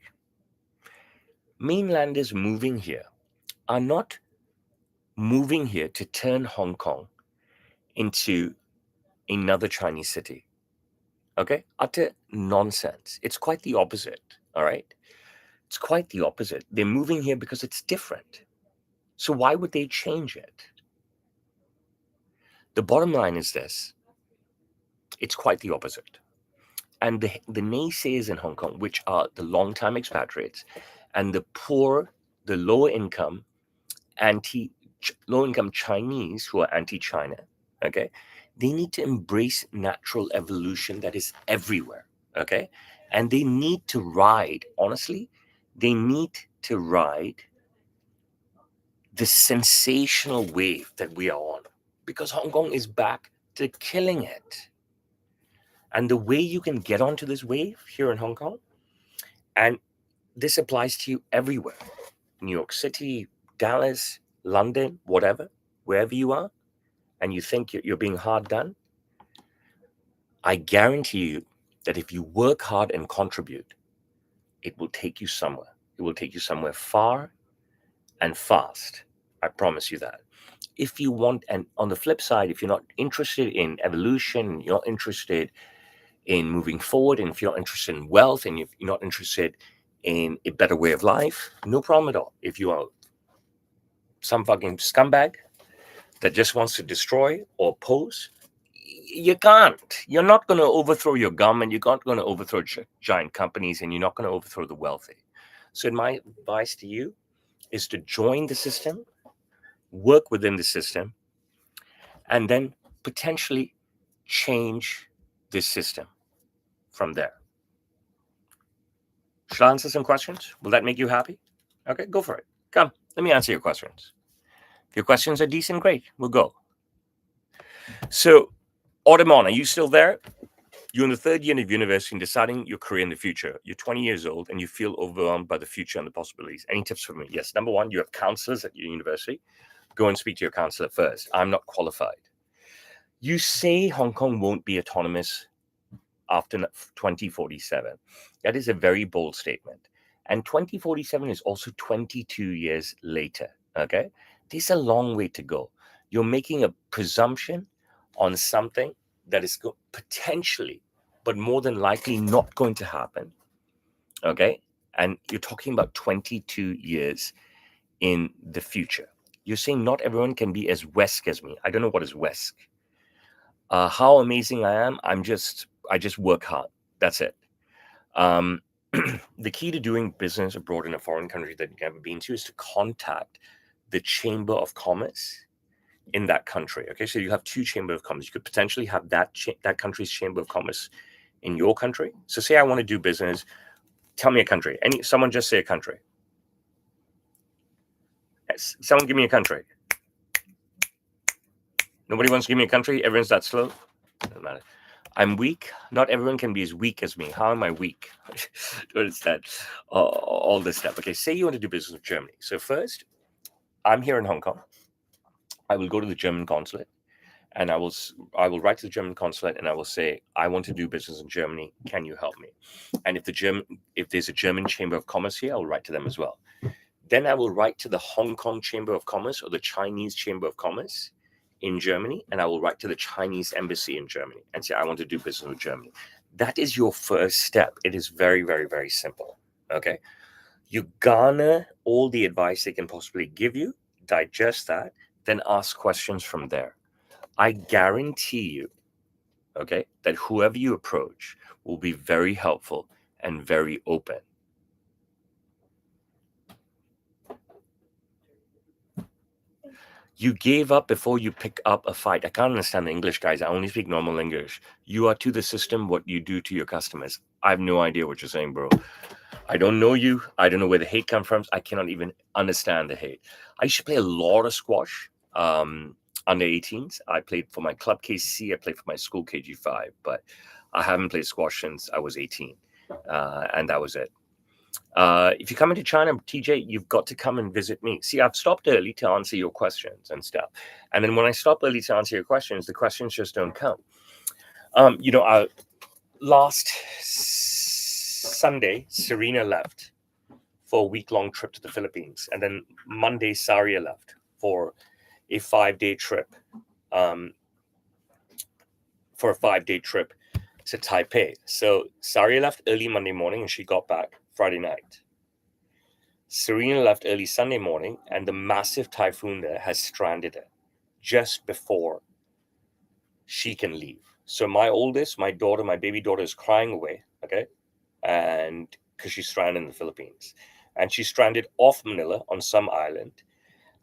Speaker 1: Mainlanders moving here are not moving here to turn Hong Kong into another Chinese city. Okay? Utter nonsense. It's quite the opposite. All right? It's quite the opposite. They're moving here because it's different. So why would they change it? The bottom line is this. It's quite the opposite. And the naysayers in Hong Kong, which are the long-time expatriates and the poor, the low-income Chinese who are anti-China, okay, they need to embrace natural evolution that is everywhere, okay? And they need to ride, honestly, they need to ride the sensational wave that we are on, because Hong Kong is back to killing it. And the way you can get onto this wave here in Hong Kong, and this applies to you everywhere, New York City, Dallas, London, whatever, wherever you are, and you think you're being hard done, I guarantee you that if you work hard and contribute, it will take you somewhere. It will take you somewhere far and fast. I promise you that. If you want, and on the flip side, if you're not interested in evolution, you're not interested in moving forward, and if you're not interested in wealth, and if you're not interested in a better way of life, no problem at all. If you are some fucking scumbag that just wants to destroy or oppose, you can't. You're not going to overthrow your government. You're not going to overthrow giant companies, and you're not going to overthrow the wealthy. So my advice to you is to join the system, work within the system, and then potentially change this system from there. Should I answer some questions? Will that make you happy? Okay, go for it. Come, let me answer your questions. If your questions are decent, great, we'll go. So, Audemon, are you still there? You're in the third year of university and deciding your career in the future. You're 20 years old and you feel overwhelmed by the future and the possibilities. Any tips for me? Yes. Number one, you have counselors at your university. Go and speak to your counselor first. I'm not qualified. You say Hong Kong won't be autonomous after 2047. That is a very bold statement. And 2047 is also 22 years later. Okay? There's a long way to go. You're making a presumption on something that is potentially, but more than likely not going to happen. Okay? And you're talking about 22 years in the future. You're saying not everyone can be as Wesk as me. I don't know what is Wesk. How amazing I am, I just work hard. That's it. The key to doing business abroad in a foreign country that you've never been to is to contact the Chamber of Commerce in that country. Okay, so you have two Chamber of Commerce. You could potentially have that country's Chamber of Commerce in your country. So say I want to do business. Tell me a country. Someone just say a country. Someone give me a country. Nobody wants to give me a country. Everyone's that slow. Doesn't matter. I'm weak. Not everyone can be as weak as me. How am I weak? What is that? All this stuff. Okay, say you want to do business with Germany. So first, I'm here in Hong Kong. I will go to the German consulate, and I will write to the German consulate, and I will say, I want to do business in Germany. Can you help me? And if there's a German Chamber of Commerce here, I'll write to them as well. Then I will write to the Hong Kong Chamber of Commerce or the Chinese Chamber of Commerce in Germany, and I will write to the Chinese embassy in Germany and say, I want to do business with Germany. That is your first step. It is very, very, very simple. Okay. You garner all the advice they can possibly give you, digest that, then ask questions from there. I guarantee you, okay, that whoever you approach will be very helpful and very open. You gave up before you pick up a fight. I can't understand the English, guys. I only speak normal English. You are to the system what you do to your customers. I have no idea what you're saying, bro. I don't know you. I don't know where the hate comes from. I cannot even understand the hate. I used to play a lot of squash under 18s. I played for my club KC. I played for my school KG5, but I haven't played squash since I was 18. And that was it. If you come into China, TJ, you've got to come and visit me. See, I've stopped early to answer your questions and stuff. And then when I stop early to answer your questions, the questions just don't come. Last Sunday, Serena left for a week-long trip to the Philippines. And then Monday, Saria left for a 5-day trip. To Taipei. So Saria left early Monday morning and she got back Friday night. Serena left early Sunday morning and the massive typhoon there has stranded her just before she can leave. So my oldest, my baby daughter is crying away, okay? And because she's stranded in the Philippines. And she's stranded off Manila on some island.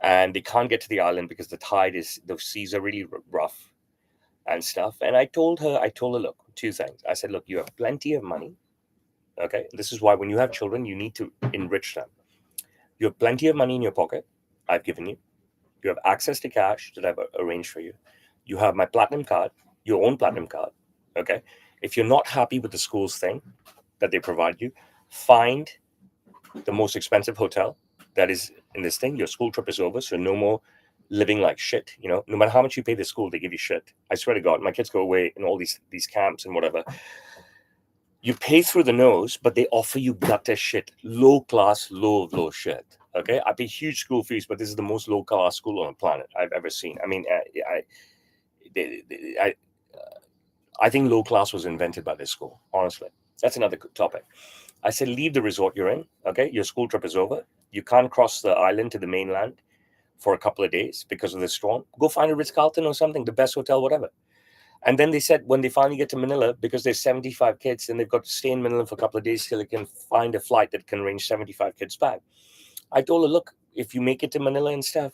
Speaker 1: And they can't get to the island because the seas are really rough and stuff. And I told her, look, two things. I said, look, you have plenty of money. Okay. This is why when you have children, you need to enrich them. You have plenty of money in your pocket. I've given you. You have access to cash that I've arranged for you. You have my platinum card, your own platinum card. Okay. If you're not happy with the school's thing that they provide you, find the most expensive hotel that is in this thing. Your school trip is over. So no more living like shit. No matter how much you pay the school, they give you shit. I swear to God, my kids go away in all these camps and whatever. You pay through the nose, but they offer you gutter shit, low class, low shit. Okay, I pay huge school fees, but this is the most low class school on the planet I've ever seen. I mean, I think low class was invented by this school. Honestly, that's another topic. I said, leave the resort you're in. Okay, your school trip is over. You can't cross the island to the mainland for a couple of days because of the storm. Go find a Ritz-Carlton or something, the best hotel, whatever. And then they said when they finally get to Manila, because there's 75 kids and they've got to stay in Manila for a couple of days till they can find a flight that can range 75 kids back. I told her, look, if you make it to Manila and stuff,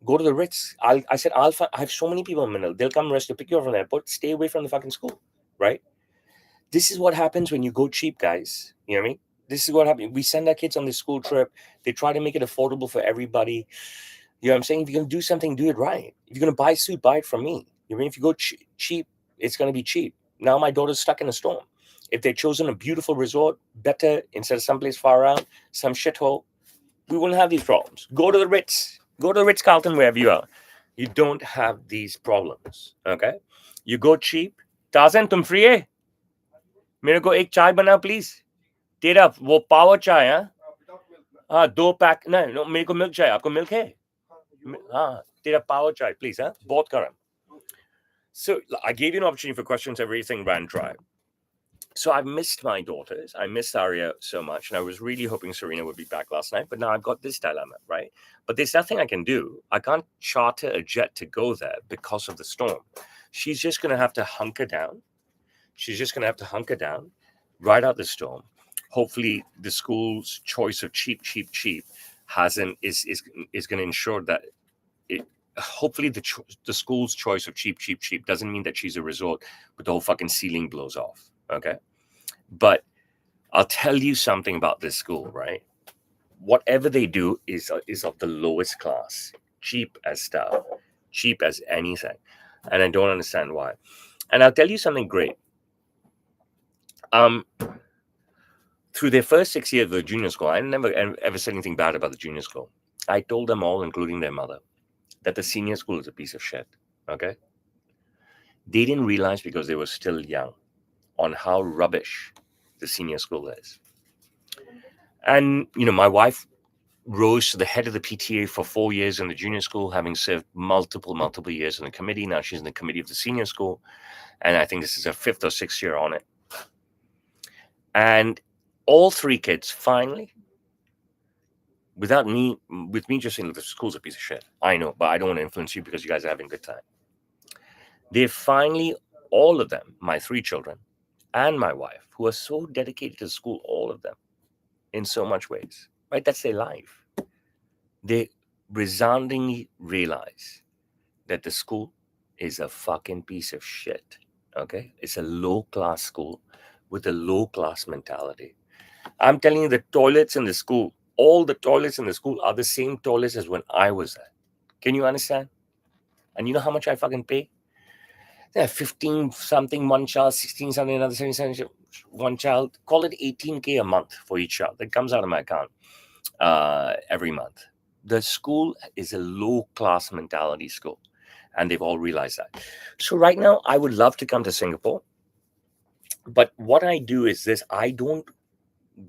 Speaker 1: go to the Ritz. I said, I have so many people in Manila. They'll come rest, they'll pick you up from the airport. Stay away from the fucking school, right? This is what happens when you go cheap, guys. You know what I mean? This is what happens. We send our kids on this school trip. They try to make it affordable for everybody. You know what I'm saying? If you're going to do something, do it right. If you're going to buy a suit, buy it from me. You know what I mean? If you go cheap, it's going to be cheap. Now my daughter's stuck in a storm. If they'd chosen a beautiful resort, better, instead of someplace far out, some shithole, we wouldn't have these problems. Go to the Ritz. Go to the Ritz-Carlton, wherever you are. You don't have these problems, okay? You go cheap. Tarzan, tum free hai? मेरे को एक चाय बना please तेरा वो power चाय हाँ 2 pack नहीं मेरे को मिल्क चाय आपको मिल्क है हाँ तेरा पावर चाय प्लीज हाँ बहुत गर्म. So I gave you an opportunity for questions. Everything ran dry. So I've missed my daughters. I missed Arya so much, and I was really hoping Serena would be back last night. But now I've got this dilemma, right? But there's nothing I can do. I can't charter a jet to go there because of the storm. She's just going to have to hunker down. Ride out the storm. Hopefully, the school's choice of cheap is going to ensure that it. Hopefully, the school's choice of cheap doesn't mean that she's a resort, but the whole fucking ceiling blows off. Okay, but I'll tell you something about this school, right? Whatever they do is of the lowest class, cheap as stuff, cheap as anything, and I don't understand why. And I'll tell you something great. Through their first 6 years of the junior school, I never ever said anything bad about the junior school. I told them all, including their mother, that the senior school is a piece of shit. Okay, they didn't realize because they were still young on how rubbish the senior school is. And my wife rose to the head of the PTA for 4 years in the junior school, having served multiple years in the committee. Now she's in the committee of the senior school, and I think this is her 5th or 6th year on it. And all 3 kids finally, with me just saying, look, the school's a piece of shit. I know, but I don't want to influence you because you guys are having a good time. They finally, all of them, my 3 children and my wife, who are so dedicated to school, all of them, in so much ways, right? That's their life. They resoundingly realize that the school is a fucking piece of shit. Okay? It's a low-class school with a low-class mentality. I'm telling you, the toilets in the school, all the toilets in the school are the same toilets as when I was there. Can you understand? And you know how much I fucking pay? Yeah, 15 something one child, 16 something another 17 one child. Call it 18K a month for each child. That comes out of my account every month. The school is a low-class mentality school, and they've all realized that. So right now, I would love to come to Singapore, but what I do is this: I don't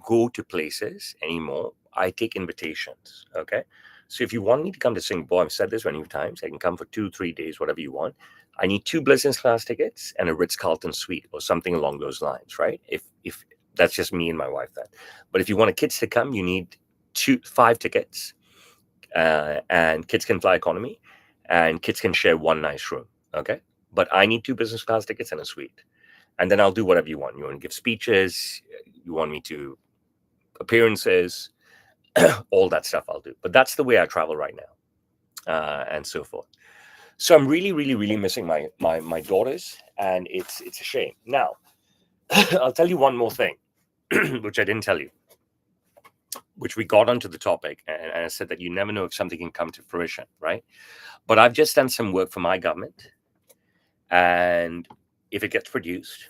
Speaker 1: go to places anymore. I take invitations. Okay. So if you want me to come to Singapore, I've said this many times, I can come for 2-3 days, whatever you want. I need 2 business class tickets and a Ritz-Carlton suite or something along those lines, right? If that's just me and my wife then. But if you want kids to come, you need 5 tickets, and kids can fly economy, and kids can share one nice room. Okay. But I need 2 business class tickets and a suite. And then I'll do whatever you want. You want to give speeches, you want me to appearances, all that stuff I'll do. But that's the way I travel right now, and so forth. So I'm really, really, really missing my daughters, and it's a shame. Now, I'll tell you one more thing, which I didn't tell you, which we got onto the topic, and I said that you never know if something can come to fruition, right? But I've just done some work for my government, and if it gets produced,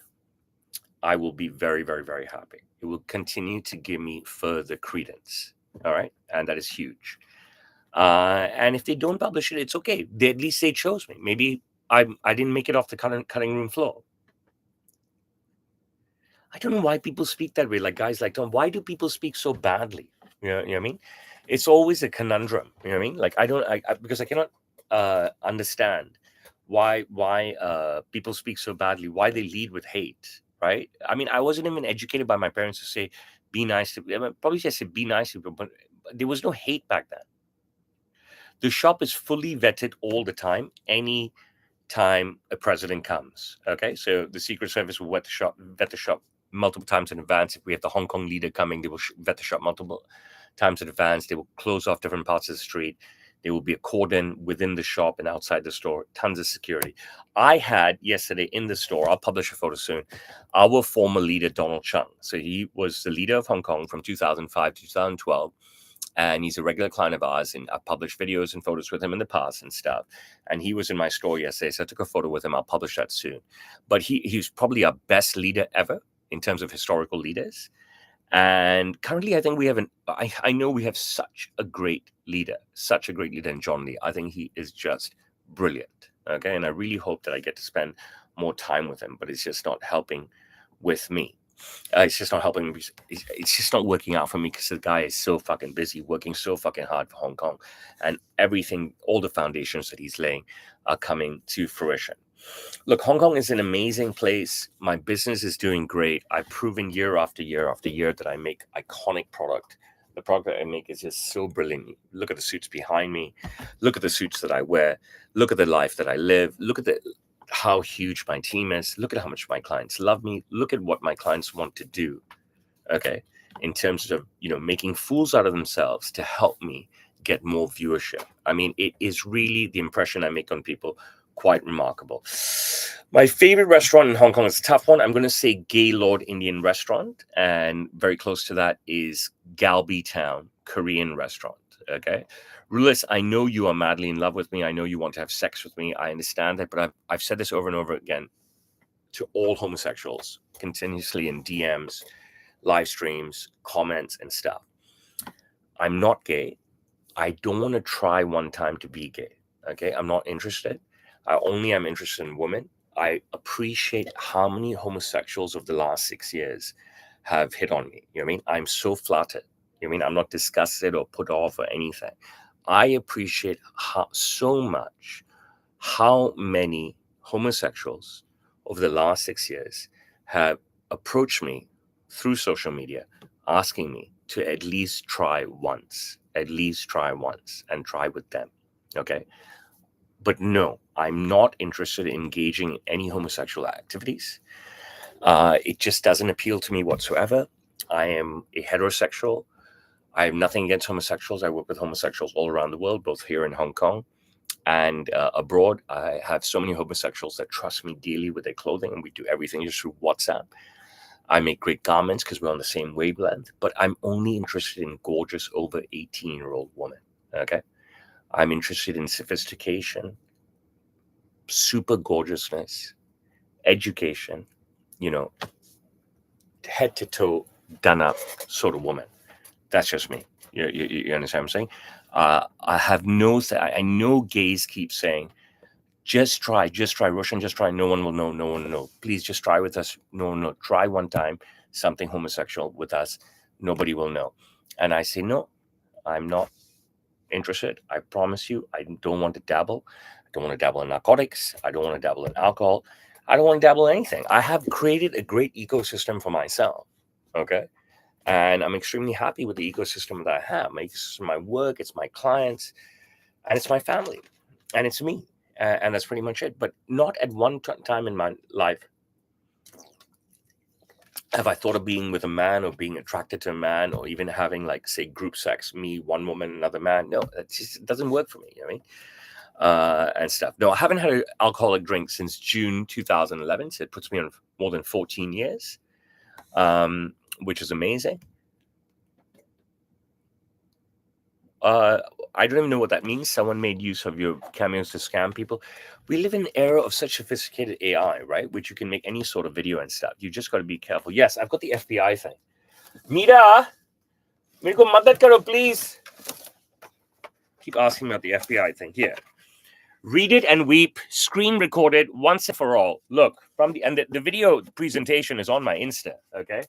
Speaker 1: I will be very, very, very happy. It will continue to give me further credence. All right. And that is huge. And if they don't publish it, it's okay. At least they chose me. Maybe I didn't make it off the cutting room floor. I don't know why people speak that way. Like guys like Tom, why do people speak so badly? You know what I mean? It's always a conundrum. You know what I mean? Like because I cannot understand why people speak so badly, why they lead with hate, right? I mean, I wasn't even educated by my parents to say, be nice to, I mean, probably just say be nice to people, but there was no hate back then. The shop is fully vetted all the time. Any time a president comes, okay? So the Secret Service will vet the shop multiple times in advance. If we have the Hong Kong leader coming, they will vet the shop multiple times in advance. They will close off different parts of the street. There will be a cordon within the shop and outside the store, tons of security. I had yesterday in the store, I'll publish a photo soon, our former leader, Donald Chung. So he was the leader of Hong Kong from 2005 to 2012. And he's a regular client of ours, and I've published videos and photos with him in the past and stuff. And he was in my store yesterday, so I took a photo with him. I'll publish that soon. But he's probably our best leader ever in terms of historical leaders. And currently, I think we have I know we have such a great leader in John Lee. I think he is just brilliant. Okay. And I really hope that I get to spend more time with him, but it's just not helping with me. It's just not helping me. It's just not working out for me because the guy is so fucking busy, working so fucking hard for Hong Kong, and everything, all the foundations that he's laying are coming to fruition. Look, Hong Kong is an amazing place. My business is doing great. I've proven year after year after year that I make iconic product. The product that I make is just so brilliant. Look at the suits behind me. Look at the suits that I wear. Look at the life that I live. Look at how huge my team is. Look at how much my clients love me. Look at what my clients want to do. Okay. In terms of, making fools out of themselves to help me get more viewership. I mean, it is really the impression I make on people quite remarkable. My favorite restaurant in Hong Kong is a tough one. I'm going to say Gaylord Indian Restaurant. And very close to that is Galbi Town Korean Restaurant. Okay. Rulis, I know you are madly in love with me. I know you want to have sex with me. I understand that, but I've said this over and over again to all homosexuals continuously in DMs, live streams, comments, and stuff. I'm not gay. I don't want to try one time to be gay. Okay, I'm not interested. I only am interested in women. I appreciate how many homosexuals of the last 6 years have hit on me. You know what I mean? I'm so flattered. You know what I mean? I'm not disgusted or put off or anything. I appreciate so much how many homosexuals over the last 6 years have approached me through social media, asking me to at least try once and try with them. Okay. But no, I'm not interested in engaging in any homosexual activities. It just doesn't appeal to me whatsoever. I am a heterosexual. I have nothing against homosexuals. I work with homosexuals all around the world, both here in Hong Kong and abroad. I have so many homosexuals that trust me dearly with their clothing, and we do everything just through WhatsApp. I make great garments because we're on the same wavelength, but I'm only interested in gorgeous over 18-year-old women. Okay. I'm interested in sophistication, super gorgeousness, education, you know, head to toe, done up sort of woman. That's just me. You understand what I'm saying? I have no. I know gays keep saying, just try, Roshan, just try. No one will know. No one will know. Please just try with us. No, no. Try one time something homosexual with us. Nobody will know. And I say, no, I'm not interested. I promise you, I don't want to dabble. I don't want to dabble in narcotics. I don't want to dabble in alcohol. I don't want to dabble in anything. I have created a great ecosystem for myself. Okay. And I'm extremely happy with the ecosystem that I have. It's my work, it's my clients, and it's my family, and it's me. And that's pretty much it. But not at one time in my life have I thought of being with a man or being attracted to a man or even having, like, say, group sex, me, one woman, another man. No, it doesn't work for me. You know what I mean? And stuff. No, I haven't had an alcoholic drink since June 2011. So it puts me on more than 14 years, which is amazing. I don't even know what that means. Someone made use of your cameos to scam people. We live in an era of such sophisticated AI, right? Which you can make any sort of video and stuff. You just got to be careful. Yes, I've got the FBI thing. Mira, mere ko madad karo, please. Keep asking about the FBI thing. Here. Read it and weep. Screen recorded once and for all. Look, from the video presentation is on my Insta, okay?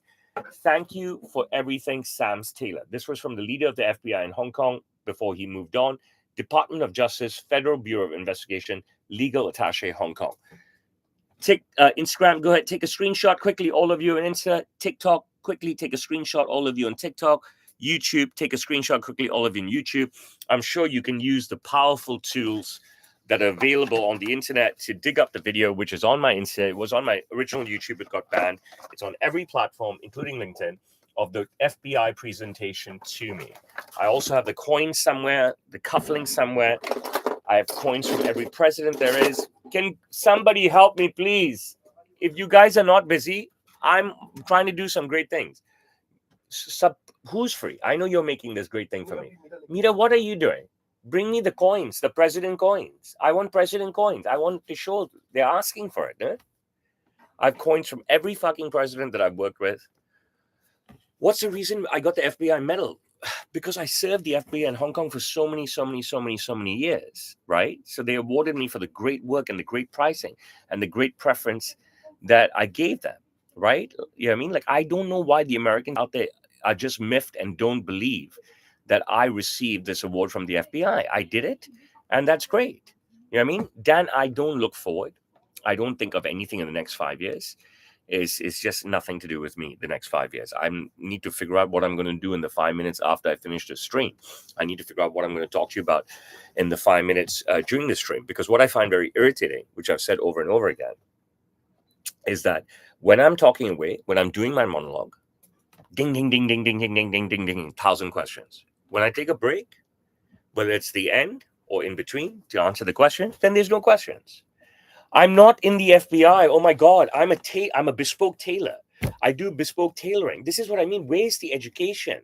Speaker 1: Thank you for everything, Sams Taylor. This was from the leader of the FBI in Hong Kong before he moved on. Department of Justice, Federal Bureau of Investigation, Legal Attaché, Hong Kong. Take Instagram, go ahead, take a screenshot quickly, all of you on Insta. TikTok, quickly take a screenshot, all of you on TikTok. YouTube, take a screenshot quickly, all of you on YouTube. I'm sure you can use the powerful tools that are available on the internet to dig up the video, which is on my Insta. It was on my original YouTube. It got banned. It's on every platform, including LinkedIn, of the FBI presentation to me. I also have the coin somewhere, the cufflink somewhere. I have coins from every president there is. Can somebody help me, please? If you guys are not busy, I'm trying to do some great things. Who's free? I know you're making this great thing for me. Mira, what are you doing? Bring me the coins, the president coins. I want president coins. I want to show they're asking for it. Eh? I have coins from every fucking president that I've worked with. What's the reason I got the FBI medal? Because I served the FBI in Hong Kong for so many years, right? So they awarded me for the great work and the great pricing and the great preference that I gave them, right? You know what I mean? Like, I don't know why the Americans out there are just miffed and don't believe that I received this award from the FBI. I did it, and that's great. You know what I mean? Dan, I don't look forward. I don't think of anything in the next 5 years. It's just nothing to do with me the next 5 years. I need to figure out what I'm going to do in the 5 minutes after I finish the stream. I need to figure out what I'm going to talk to you about in the 5 minutes during the stream. Because what I find very irritating, which I've said over and over again, is that when I'm talking away, when I'm doing my monologue, ding, ding, ding, ding, ding, ding, ding, ding, ding, ding, 1,000 questions. When I take a break, whether it's the end or in between to answer the question, then there's no questions. I'm not in the FBI. Oh my God, I'm a bespoke tailor. I do bespoke tailoring. This is what I mean. Where's the education?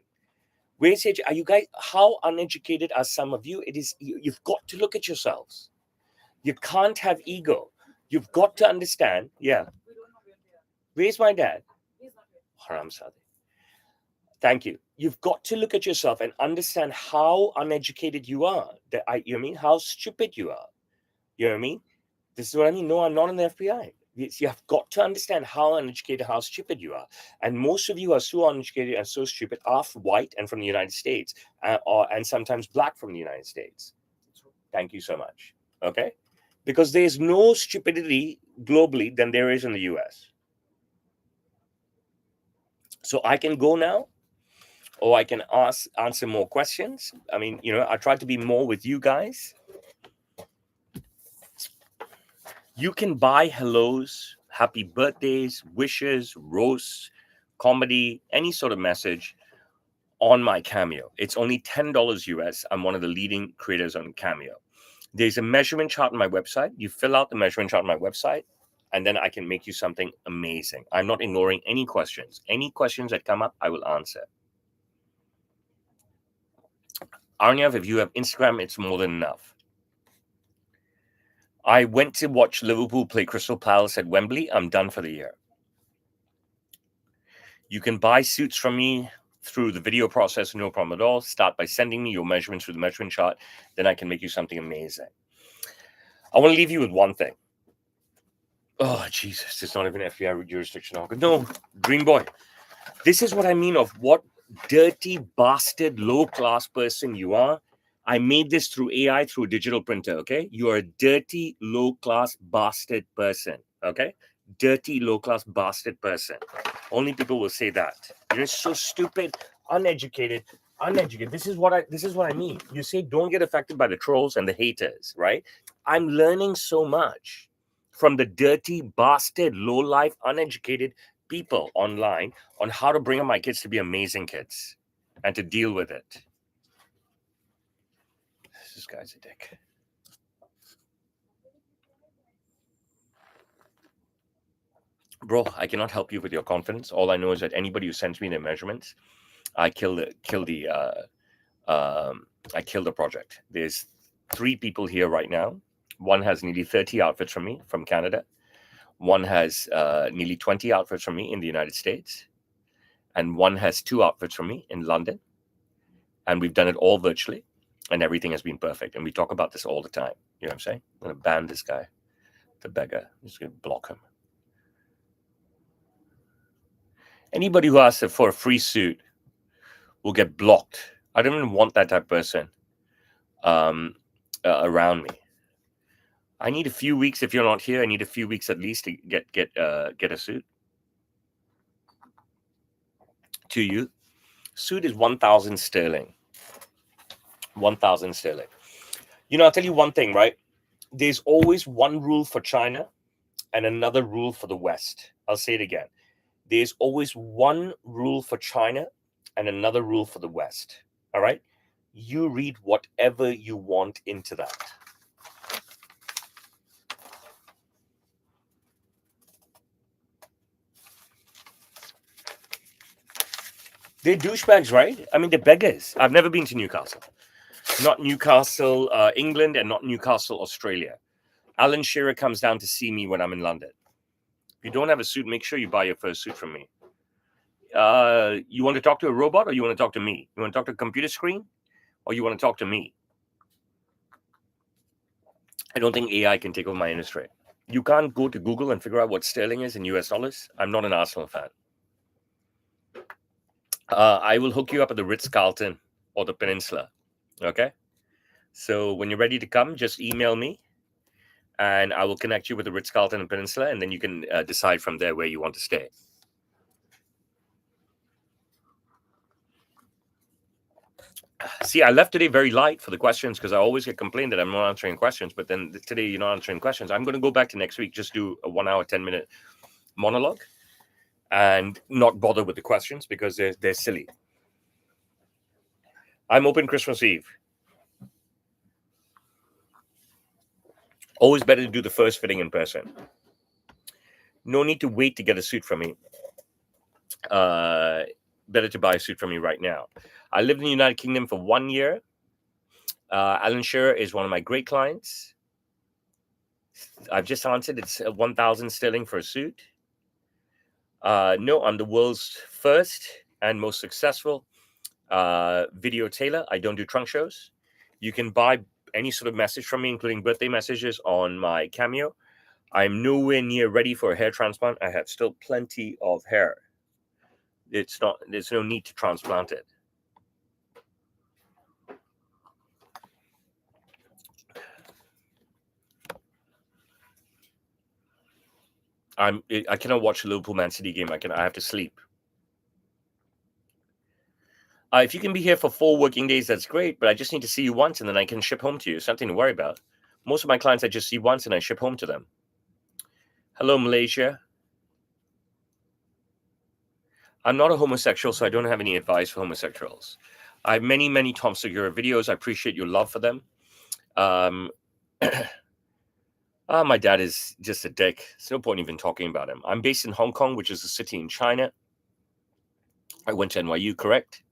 Speaker 1: Are you guys? How uneducated are some of you? It is. You've got to look at yourselves. You can't have ego. You've got to understand. Yeah. Where's my dad? Haram Sadi. Thank you. You've got to look at yourself and understand how uneducated you are. You know what I mean? How stupid you are. You know what I mean? This is what I mean. No, I'm not in the FBI. You have got to understand how uneducated, how stupid you are. And most of you are so uneducated and so stupid, are white and from the United States, and sometimes black from the United States. Thank you so much. Okay? Because there's no stupidity globally than there is in the US. So I can go now, or I can answer more questions. I mean, you know, I try to be more with you guys. You can buy hellos, happy birthdays, wishes, roasts, comedy, any sort of message on my Cameo. It's only $10 US. I'm one of the leading creators on Cameo. There's a measurement chart on my website. You fill out the measurement chart on my website, and then I can make you something amazing. I'm not ignoring any questions. Any questions that come up, I will answer. Arnav, if you have Instagram, it's more than enough. I went to watch Liverpool play Crystal Palace at Wembley. I'm done for the year. You can buy suits from me through the video process, no problem at all. Start by sending me your measurements through the measurement chart. Then I can make you something amazing. I want to leave you with one thing. Oh, Jesus, it's not even FBI jurisdiction. No, Dream Boy. This is what I mean of what dirty, bastard, low-class person you are. I made this through AI, through a digital printer, okay? You are a dirty, low-class bastard person, okay? Dirty, low-class bastard person. Only people will say that. You're so stupid, uneducated. This is what I mean. You say don't get affected by the trolls and the haters, right? I'm learning so much from the dirty, bastard, low-life, uneducated people online on how to bring up my kids to be amazing kids and to deal with it. This guy's a dick. Bro, I cannot help you with your confidence. All I know is that anybody who sends me their measurements, I kill the project. There's 3 people here right now. One has nearly 30 outfits from me from Canada. One has nearly 20 outfits from me in the United States. And one has 2 outfits from me in London. And we've done it all virtually. And everything has been perfect. And we talk about this all the time. You know what I'm saying? I'm going to ban this guy, the beggar. I'm just going to block him. Anybody who asks for a free suit will get blocked. I don't even want that type of person around me. I need a few weeks. If you're not here, I need a few weeks at least to get a suit to you. Suit is 1,000 sterling. 1,000 sterling. You know, I'll tell you one thing, right? There's always one rule for China and another rule for the West. I'll say it again. There's always one rule for China and another rule for the West. All right? You read whatever you want into that. They're douchebags, right? I mean, they're beggars. I've never been to Newcastle. Not Newcastle, England, and not Newcastle, Australia. Alan Shearer comes down to see me when I'm in London. If you don't have a suit, make sure you buy your first suit from me. You want to talk to a robot or you want to talk to me? You want to talk to a computer screen or you want to talk to me? I don't think AI can take over my industry. You can't go to Google and figure out what sterling is in US dollars. I'm not an Arsenal fan. I will hook you up at the Ritz-Carlton or the Peninsula. Okay? So when you're ready to come, just email me and I will connect you with the Ritz-Carlton and Peninsula, and then you can decide from there where you want to stay. See, I left today very light for the questions because I always get complained that I'm not answering questions, but then today you're not answering questions. I'm going to go back to next week, just do a 1 hour, 10-minute monologue and not bother with the questions because they're silly. I'm open Christmas Eve. Always better to do the first fitting in person. No need to wait to get a suit from me. Better to buy a suit from me right now. I lived in the United Kingdom for 1 year. Alan Shearer is one of my great clients. I've just answered. It's 1,000 sterling for a suit. No, I'm the world's first and most successful video tailor. I don't do trunk shows. You can buy any sort of message from me, including birthday messages, on my Cameo. I'm nowhere near ready for a hair transplant. I have still plenty of hair. There's no need to transplant it. I cannot watch the Liverpool Man City game. I have to sleep. If you can be here for 4 working days, that's great. But I just need to see you once, and then I can ship home to you. Something to worry about. Most of my clients I just see once, and I ship home to them. Hello, Malaysia. I'm not a homosexual, so I don't have any advice for homosexuals. I have many, many Tom Segura videos. I appreciate your love for them. My dad is just a dick. There's no point even talking about him. I'm based in Hong Kong, which is a city in China. I went to NYU, correct?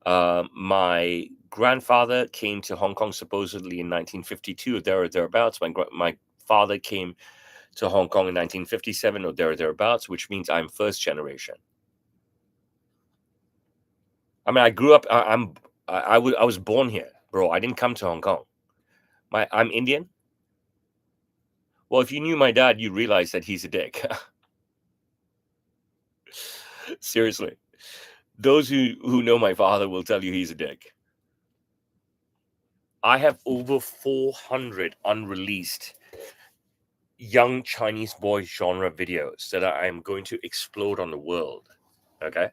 Speaker 1: My grandfather came to Hong Kong supposedly in 1952 or thereabouts. My father came to Hong Kong in 1957 or thereabouts, which means I'm first generation. I mean, I grew up. I was born here, bro. I didn't come to Hong Kong. I'm Indian. Well, if you knew my dad, you'd realize that he's a dick. Seriously, those who know my father will tell you he's a dick. I have over 400 unreleased young Chinese boy genre videos that I am going to explode on the world. Okay.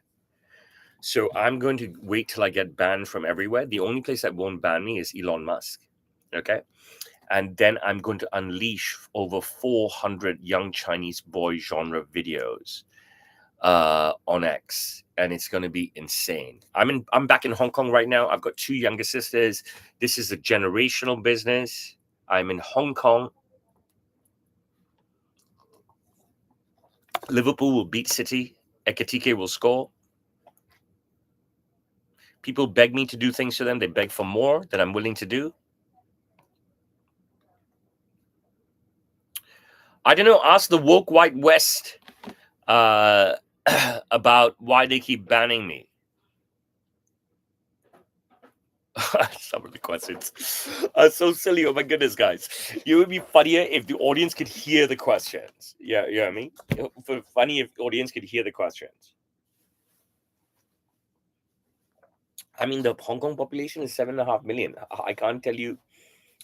Speaker 1: So I'm going to wait till I get banned from everywhere. The only place that won't ban me is Elon Musk. Okay. And then I'm going to unleash over 400 young Chinese boy genre videos on X, and it's going to be insane. I'm back in Hong Kong right now. I've got 2 younger sisters. This is a generational business. I'm in Hong Kong. Liverpool will beat City. Ekatike will score. People beg me to do things to them. They beg for more than I'm willing to do. I don't know. Ask the woke white West about why they keep banning me. Some of the questions are so silly. Oh my goodness, guys. It would be funnier if the audience could hear the questions. Yeah, you know what I mean? Funny if the audience could hear the questions. I mean, the Hong Kong population is 7.5 million. I can't tell you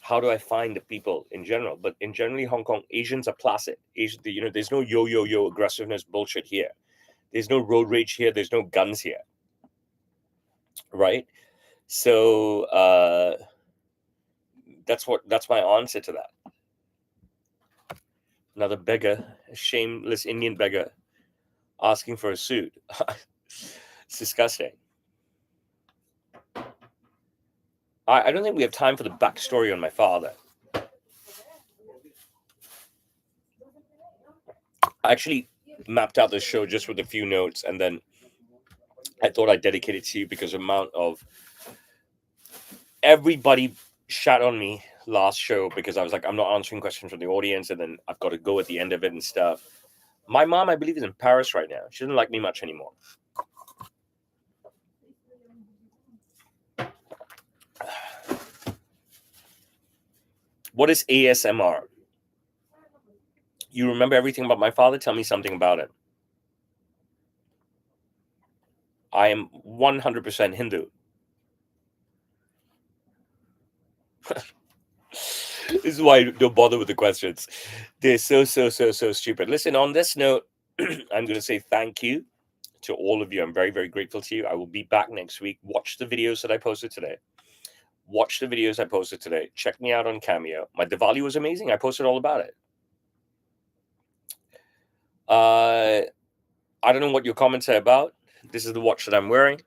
Speaker 1: how do I find the people in general, but in generally Hong Kong, Asians are placid. There's no yo aggressiveness bullshit here. There's no road rage here. There's no guns here. Right? So that's my answer to that. Another beggar, a shameless Indian beggar, asking for a suit. It's disgusting. I don't think we have time for the backstory on my father. I actually mapped out this show just with a few notes, and then I thought I'd dedicate it to you because the amount of everybody shat on me last show because I was like, I'm not answering questions from the audience, and then I've got to go at the end of it and stuff. My mom, I believe, is in Paris right now. She doesn't like me much anymore. What is ASMR? You remember everything about my father? Tell me something about him. I am 100% Hindu. This is why I don't bother with the questions. They're so stupid. Listen, on this note, I'm going to say thank you to all of you. I'm very, very grateful to you. I will be back next week. Watch the videos that I posted today. Check me out on Cameo. My Diwali was amazing. I posted all about it. I don't know what your comments are about. This is the watch that I'm wearing.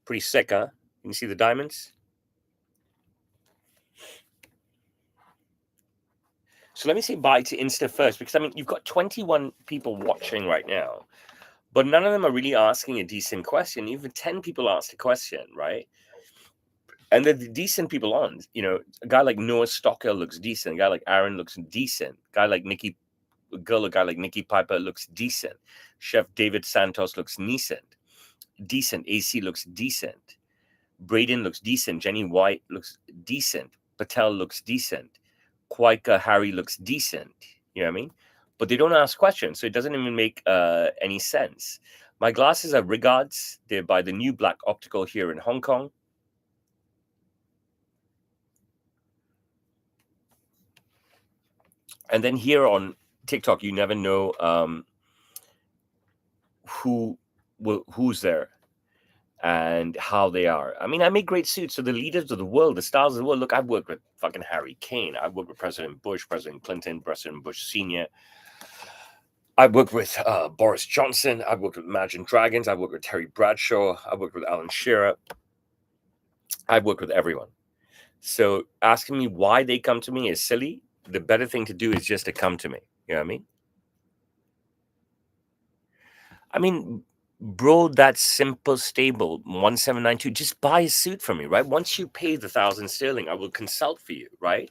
Speaker 1: Pretty sick, huh? You can see the diamonds. So let me say bye to Insta first, because I mean, you've got 21 people watching right now, but none of them are really asking a decent question. Even 10 people asked a question, right? And the decent people on, a guy like Noah Stockwell looks decent. A guy like Aaron looks decent. A guy like Nikki Piper looks decent. Chef David Santos looks decent. AC looks decent. Braden looks decent. Jenny White looks decent. Patel looks decent. Kwaika Harry looks decent. You know what I mean? But they don't ask questions, so it doesn't even make any sense. My glasses are Rigards. They're by the New Black Optical here in Hong Kong. And then here on TikTok, you never know who's there and how they are. I mean, I make great suits. So the leaders of the world, the stars of the world. Look, I've worked with fucking Harry Kane. I've worked with President Bush, President Clinton, President Bush Sr. I've worked with Boris Johnson. I've worked with Imagine Dragons. I've worked with Terry Bradshaw. I've worked with Alan Shearer. I've worked with everyone. So asking me why they come to me is silly. The better thing to do is just to come to me. You know what I mean? I mean, bro, that simple, stable 1792. Just buy a suit from me, right? Once you pay the 1,000 sterling, I will consult for you, right?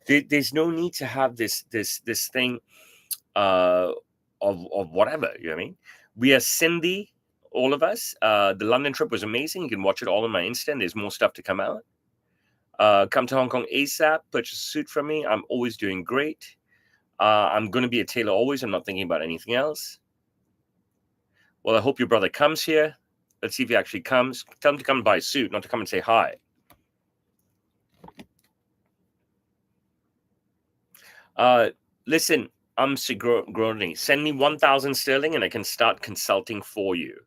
Speaker 1: There's no need to have this thing uh, of whatever. You know what I mean? We are Sindhi, all of us. The London trip was amazing. You can watch it all on my Insta. And there's more stuff to come out. Come to Hong Kong ASAP. Purchase a suit from me. I'm always doing great. I'm going to be a tailor always. I'm not thinking about anything else. Well, I hope your brother comes here. Let's see if he actually comes. Tell him to come and buy a suit, not to come and say hi. Listen, I'm Sigourney. Send me 1,000 sterling and I can start consulting for you.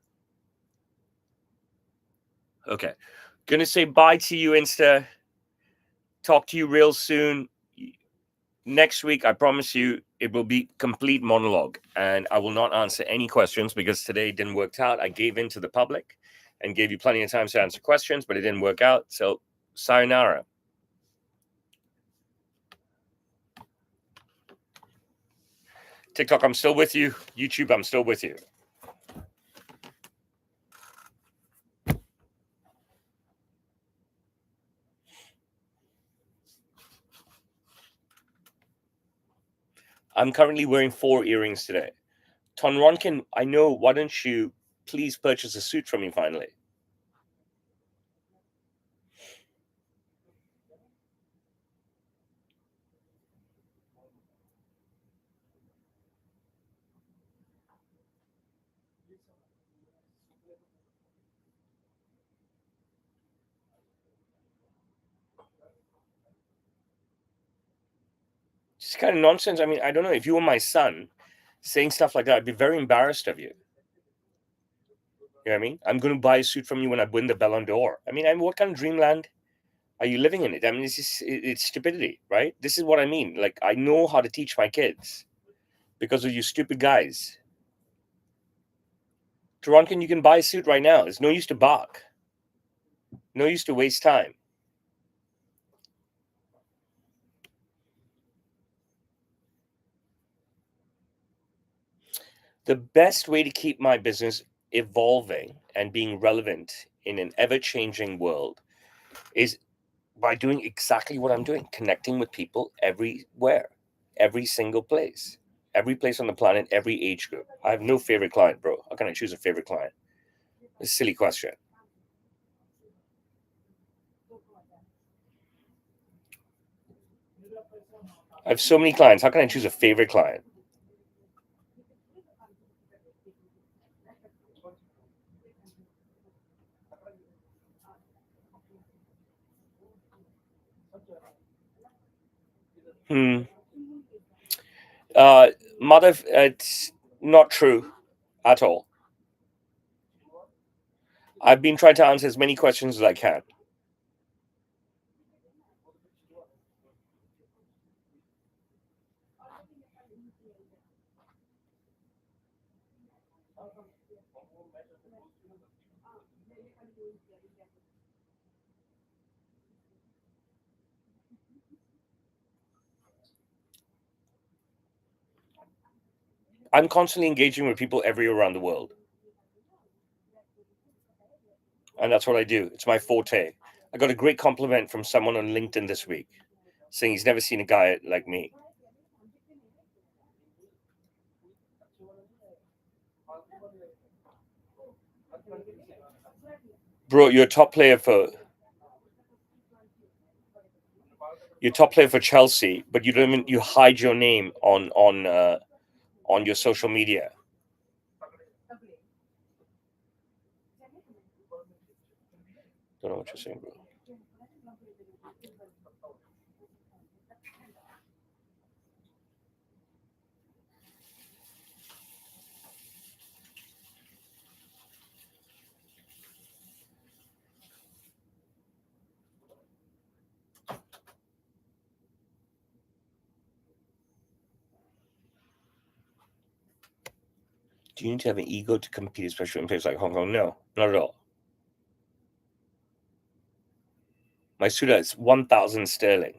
Speaker 1: Okay. Gonna say bye to you, Insta. Talk to you real soon. Next week, I promise you, it will be complete monologue. And I will not answer any questions because today didn't work out. I gave in to the public and gave you plenty of time to answer questions, but it didn't work out. So, sayonara. TikTok, I'm still with you. YouTube, I'm still with you. I'm currently wearing 4 earrings today. Ton Ronkin, I know. Why don't you please purchase a suit from me finally? It's kind of nonsense. I mean, I don't know. If you were my son saying stuff like that, I'd be very embarrassed of you. You know what I mean? I'm going to buy a suit from you when I win the Ballon d'Or. I mean, what kind of dreamland are you living in? It. I mean, it's stupidity, right? This is what I mean. Like, I know how to teach my kids because of you stupid guys. Toronkin, you can buy a suit right now. There's no use to bark. No use to waste time. The best way to keep my business evolving and being relevant in an ever-changing world is by doing exactly what I'm doing, connecting with people everywhere, every single place, every place on the planet, every age group. I have no favorite client, bro. How can I choose a favorite client? It's a silly question. I have so many clients. How can I choose a favorite client? Mother, it's not true at all. I've been trying to answer as many questions as I can. I'm constantly engaging with people everywhere around the world. And that's what I do. It's my forte. I got a great compliment from someone on LinkedIn this week saying he's never seen a guy like me. Bro, you're a top player for Chelsea, but you don't even you hide your name on your social media. Don't know what you're saying, bro. Do you need to have an ego to compete, especially in places like Hong Kong? No, not at all. My suit is 1,000 sterling.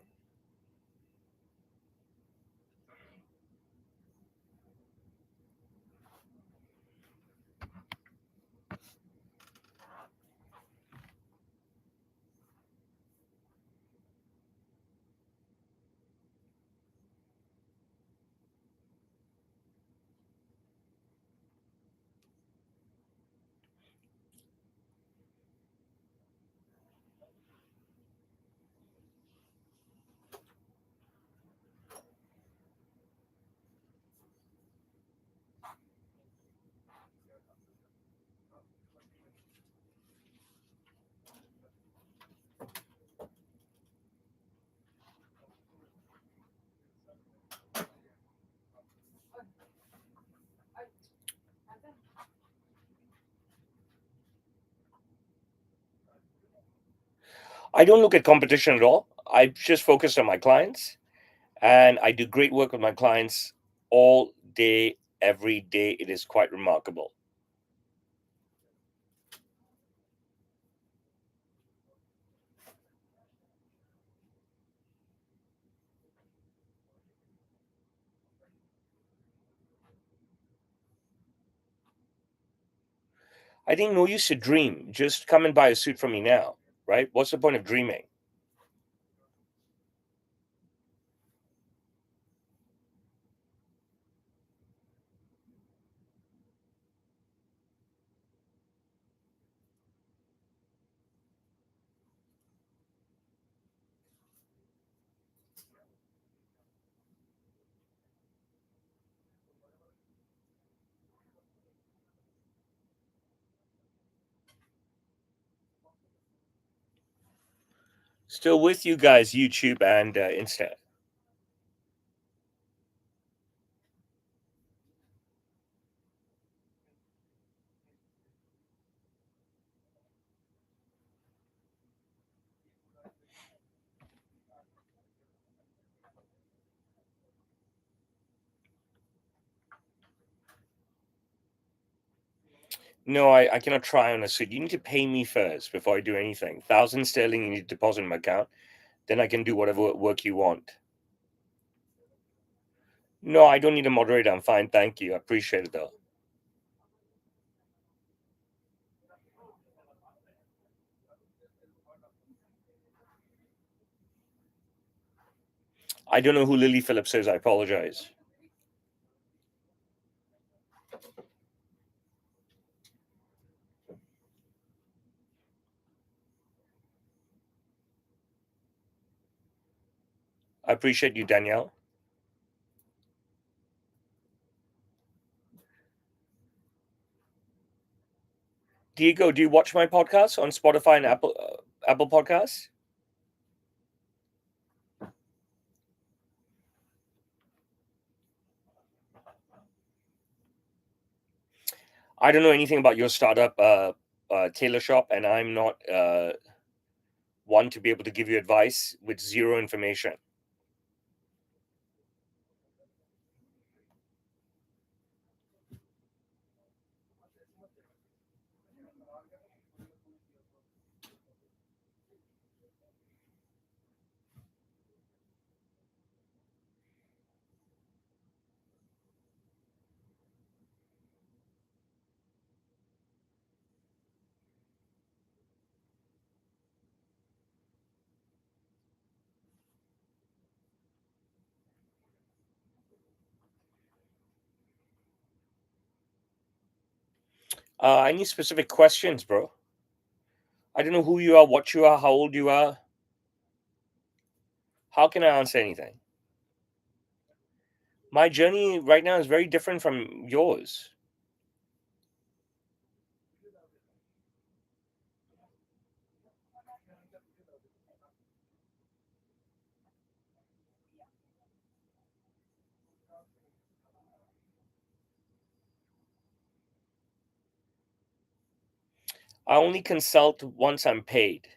Speaker 1: I don't look at competition at all. I just focus on my clients, and I do great work with my clients all day, every day. It is quite remarkable. I think no use to dream. Just come and buy a suit from me now, right? What's the point of dreaming? Still with you guys, YouTube and Insta. No, I cannot try on a suit. You need to pay me first before I do anything. 1,000 sterling you need to deposit in my account. Then I can do whatever work you want. No, I don't need a moderator. I'm fine. Thank you. I appreciate it though. I don't know who Lily Phillips is. I apologize. I appreciate you, Danielle. Diego, do you watch my podcast on Spotify and Apple Podcasts? I don't know anything about your startup tailor shop, and I'm not one to be able to give you advice with zero information. I need specific questions, bro. I don't know who you are, what you are, how old you are. How can I answer anything? My journey right now is very different from yours. I only consult once I'm paid.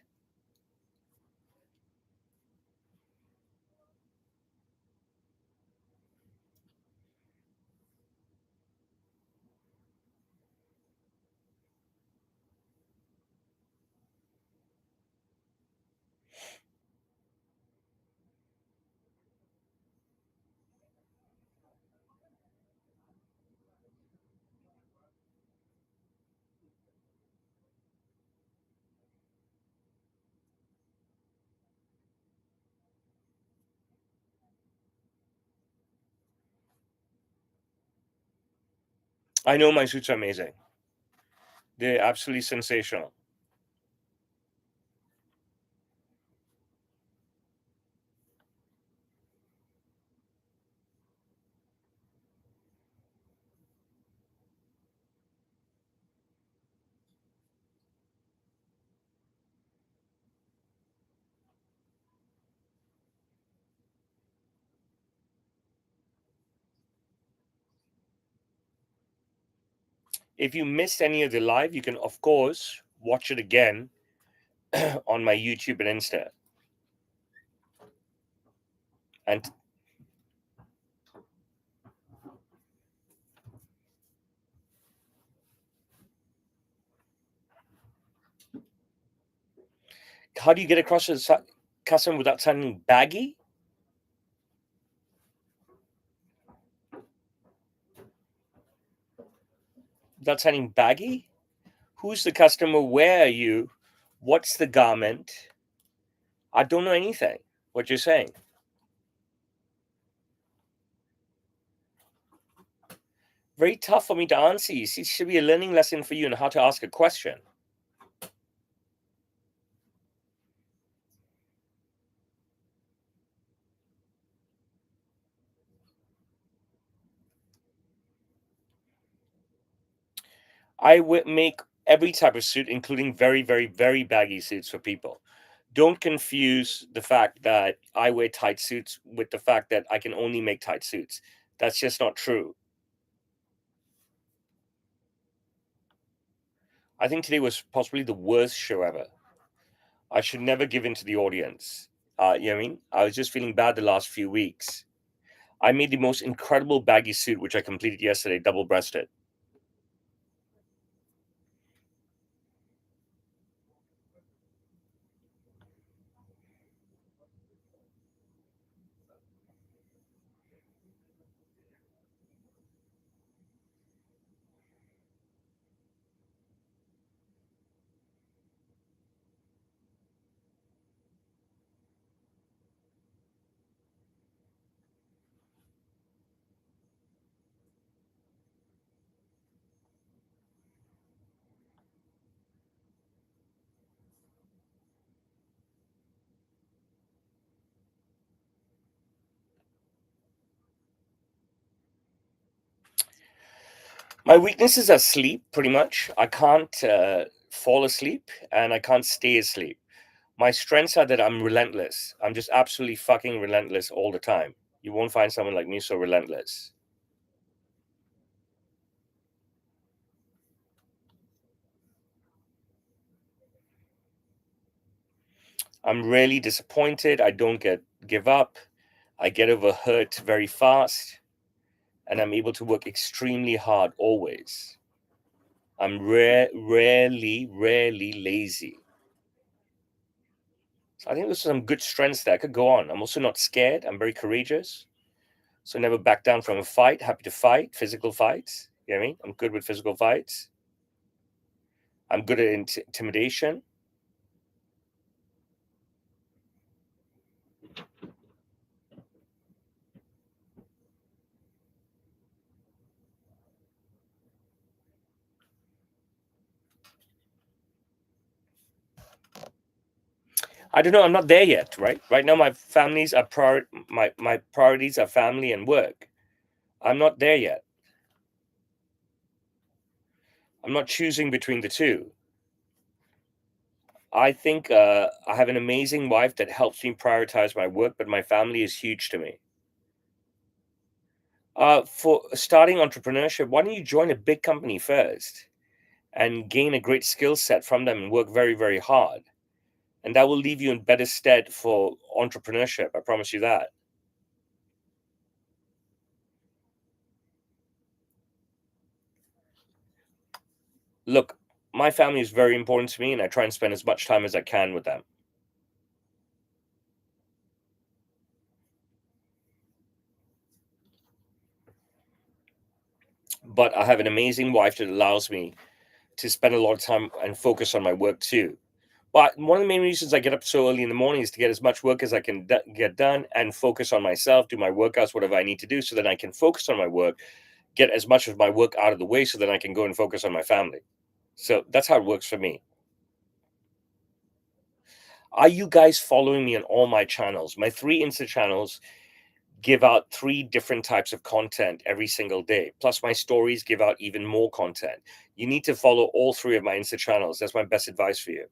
Speaker 1: I know my suits are amazing. They're absolutely sensational. If you missed any of the live, you can, of course, watch it again on my YouTube and Insta. And how do you get across to the customer without sounding baggy? Without sounding baggy? Who's the customer? Where are you? What's the garment? I don't know anything. What you're saying. Very tough for me to answer you. See, it should be a learning lesson for you on how to ask a question. I would make every type of suit, including very, very, very baggy suits for people. Don't confuse the fact that I wear tight suits with the fact that I can only make tight suits. That's just not true. I think today was possibly the worst show ever. I should never give in to the audience. You know what I mean? I was just feeling bad the last few weeks. I made the most incredible baggy suit, which I completed yesterday, double-breasted. My weaknesses are sleep, pretty much. I can't fall asleep and I can't stay asleep. My strengths are that I'm relentless. I'm just absolutely fucking relentless all the time. You won't find someone like me so relentless. I'm really disappointed. I don't give up. I get over hurt very fast, and I'm able to work extremely hard always. I'm rarely lazy. So I think there's some good strengths there. I could go on. I'm also not scared. I'm very courageous. So never back down from a fight. Happy to fight, physical fights. You know what I mean? I'm good with physical fights. I'm good at intimidation. I don't know. I'm not there yet, right? Right now, my families are my priorities are family and work. I'm not there yet. I'm not choosing between the two. I think I have an amazing wife that helps me prioritize my work, but my family is huge to me. For starting entrepreneurship, why don't you join a big company first and gain a great skill set from them and work very, very hard? And that will leave you in better stead for entrepreneurship. I promise you that. Look, my family is very important to me, and I try and spend as much time as I can with them. But I have an amazing wife that allows me to spend a lot of time and focus on my work too. But one of the main reasons I get up so early in the morning is to get as much work as I can get done and focus on myself, do my workouts, whatever I need to do, so that I can focus on my work, get as much of my work out of the way so that I can go and focus on my family. So that's how it works for me. Are you guys following me on all my channels? My 3 Insta channels give out 3 different types of content every single day. Plus my stories give out even more content. You need to follow all 3 of my Insta channels. That's my best advice for you.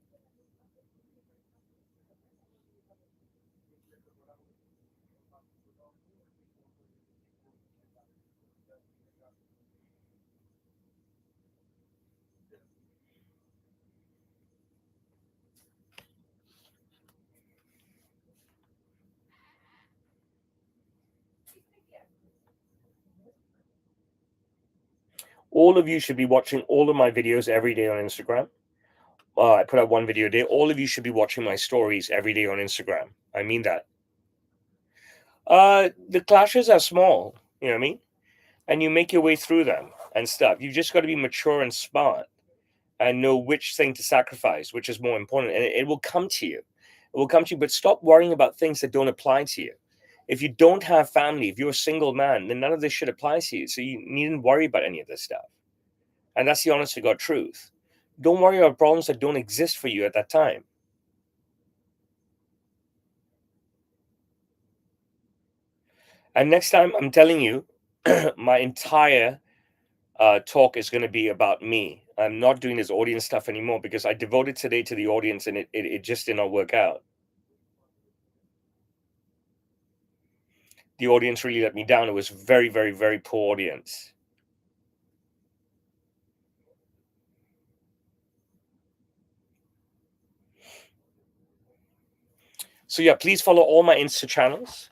Speaker 1: All of you should be watching all of my videos every day on Instagram. I put out 1 video a day. All of you should be watching my stories every day on Instagram. I mean that. The clashes are small, you know what I mean? And you make your way through them and stuff. You've just got to be mature and smart and know which thing to sacrifice, which is more important. And it will come to you. It will come to you, but stop worrying about things that don't apply to you. If you don't have family, if you're a single man, then none of this shit applies to you. So you needn't worry about any of this stuff. And that's the honest to God truth. Don't worry about problems that don't exist for you at that time. And next time, I'm telling you, my entire talk is going to be about me. I'm not doing this audience stuff anymore because I devoted today to the audience and it just did not work out. The audience really let me down. It was very, very, very poor audience. So yeah, please follow all my Insta channels.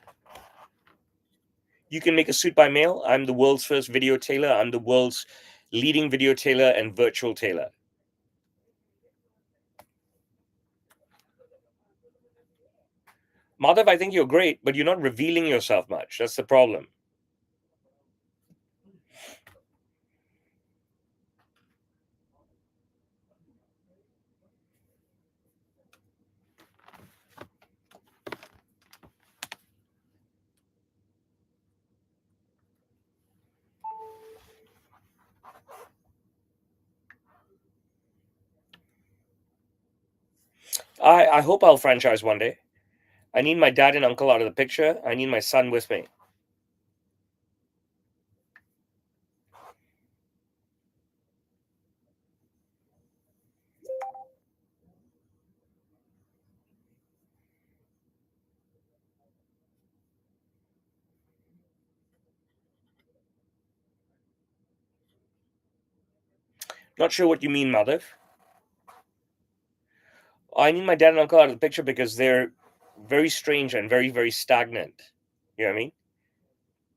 Speaker 1: You can make a suit by mail. I'm the world's first video tailor. I'm the world's leading video tailor and virtual tailor. Madhav, I think you're great, but you're not revealing yourself much. That's the problem. I hope I'll franchise one day. I need my dad and uncle out of the picture. I need my son with me. Not sure what you mean, Madhav. I need my dad and uncle out of the picture because they're very strange and very, very stagnant. You know what I mean?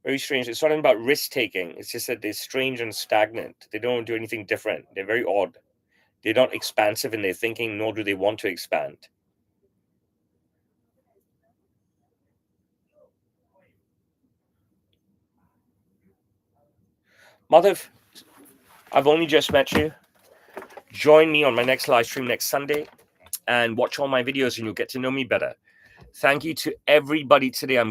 Speaker 1: Very strange. It's not about risk taking. It's just that they're strange and stagnant. They don't do anything different. They're very odd. They're not expansive in their thinking, nor do they want to expand. Madhav, I've only just met you. Join me on my next live stream next Sunday and watch all my videos and you'll get to know me better. Thank you to everybody today. I'm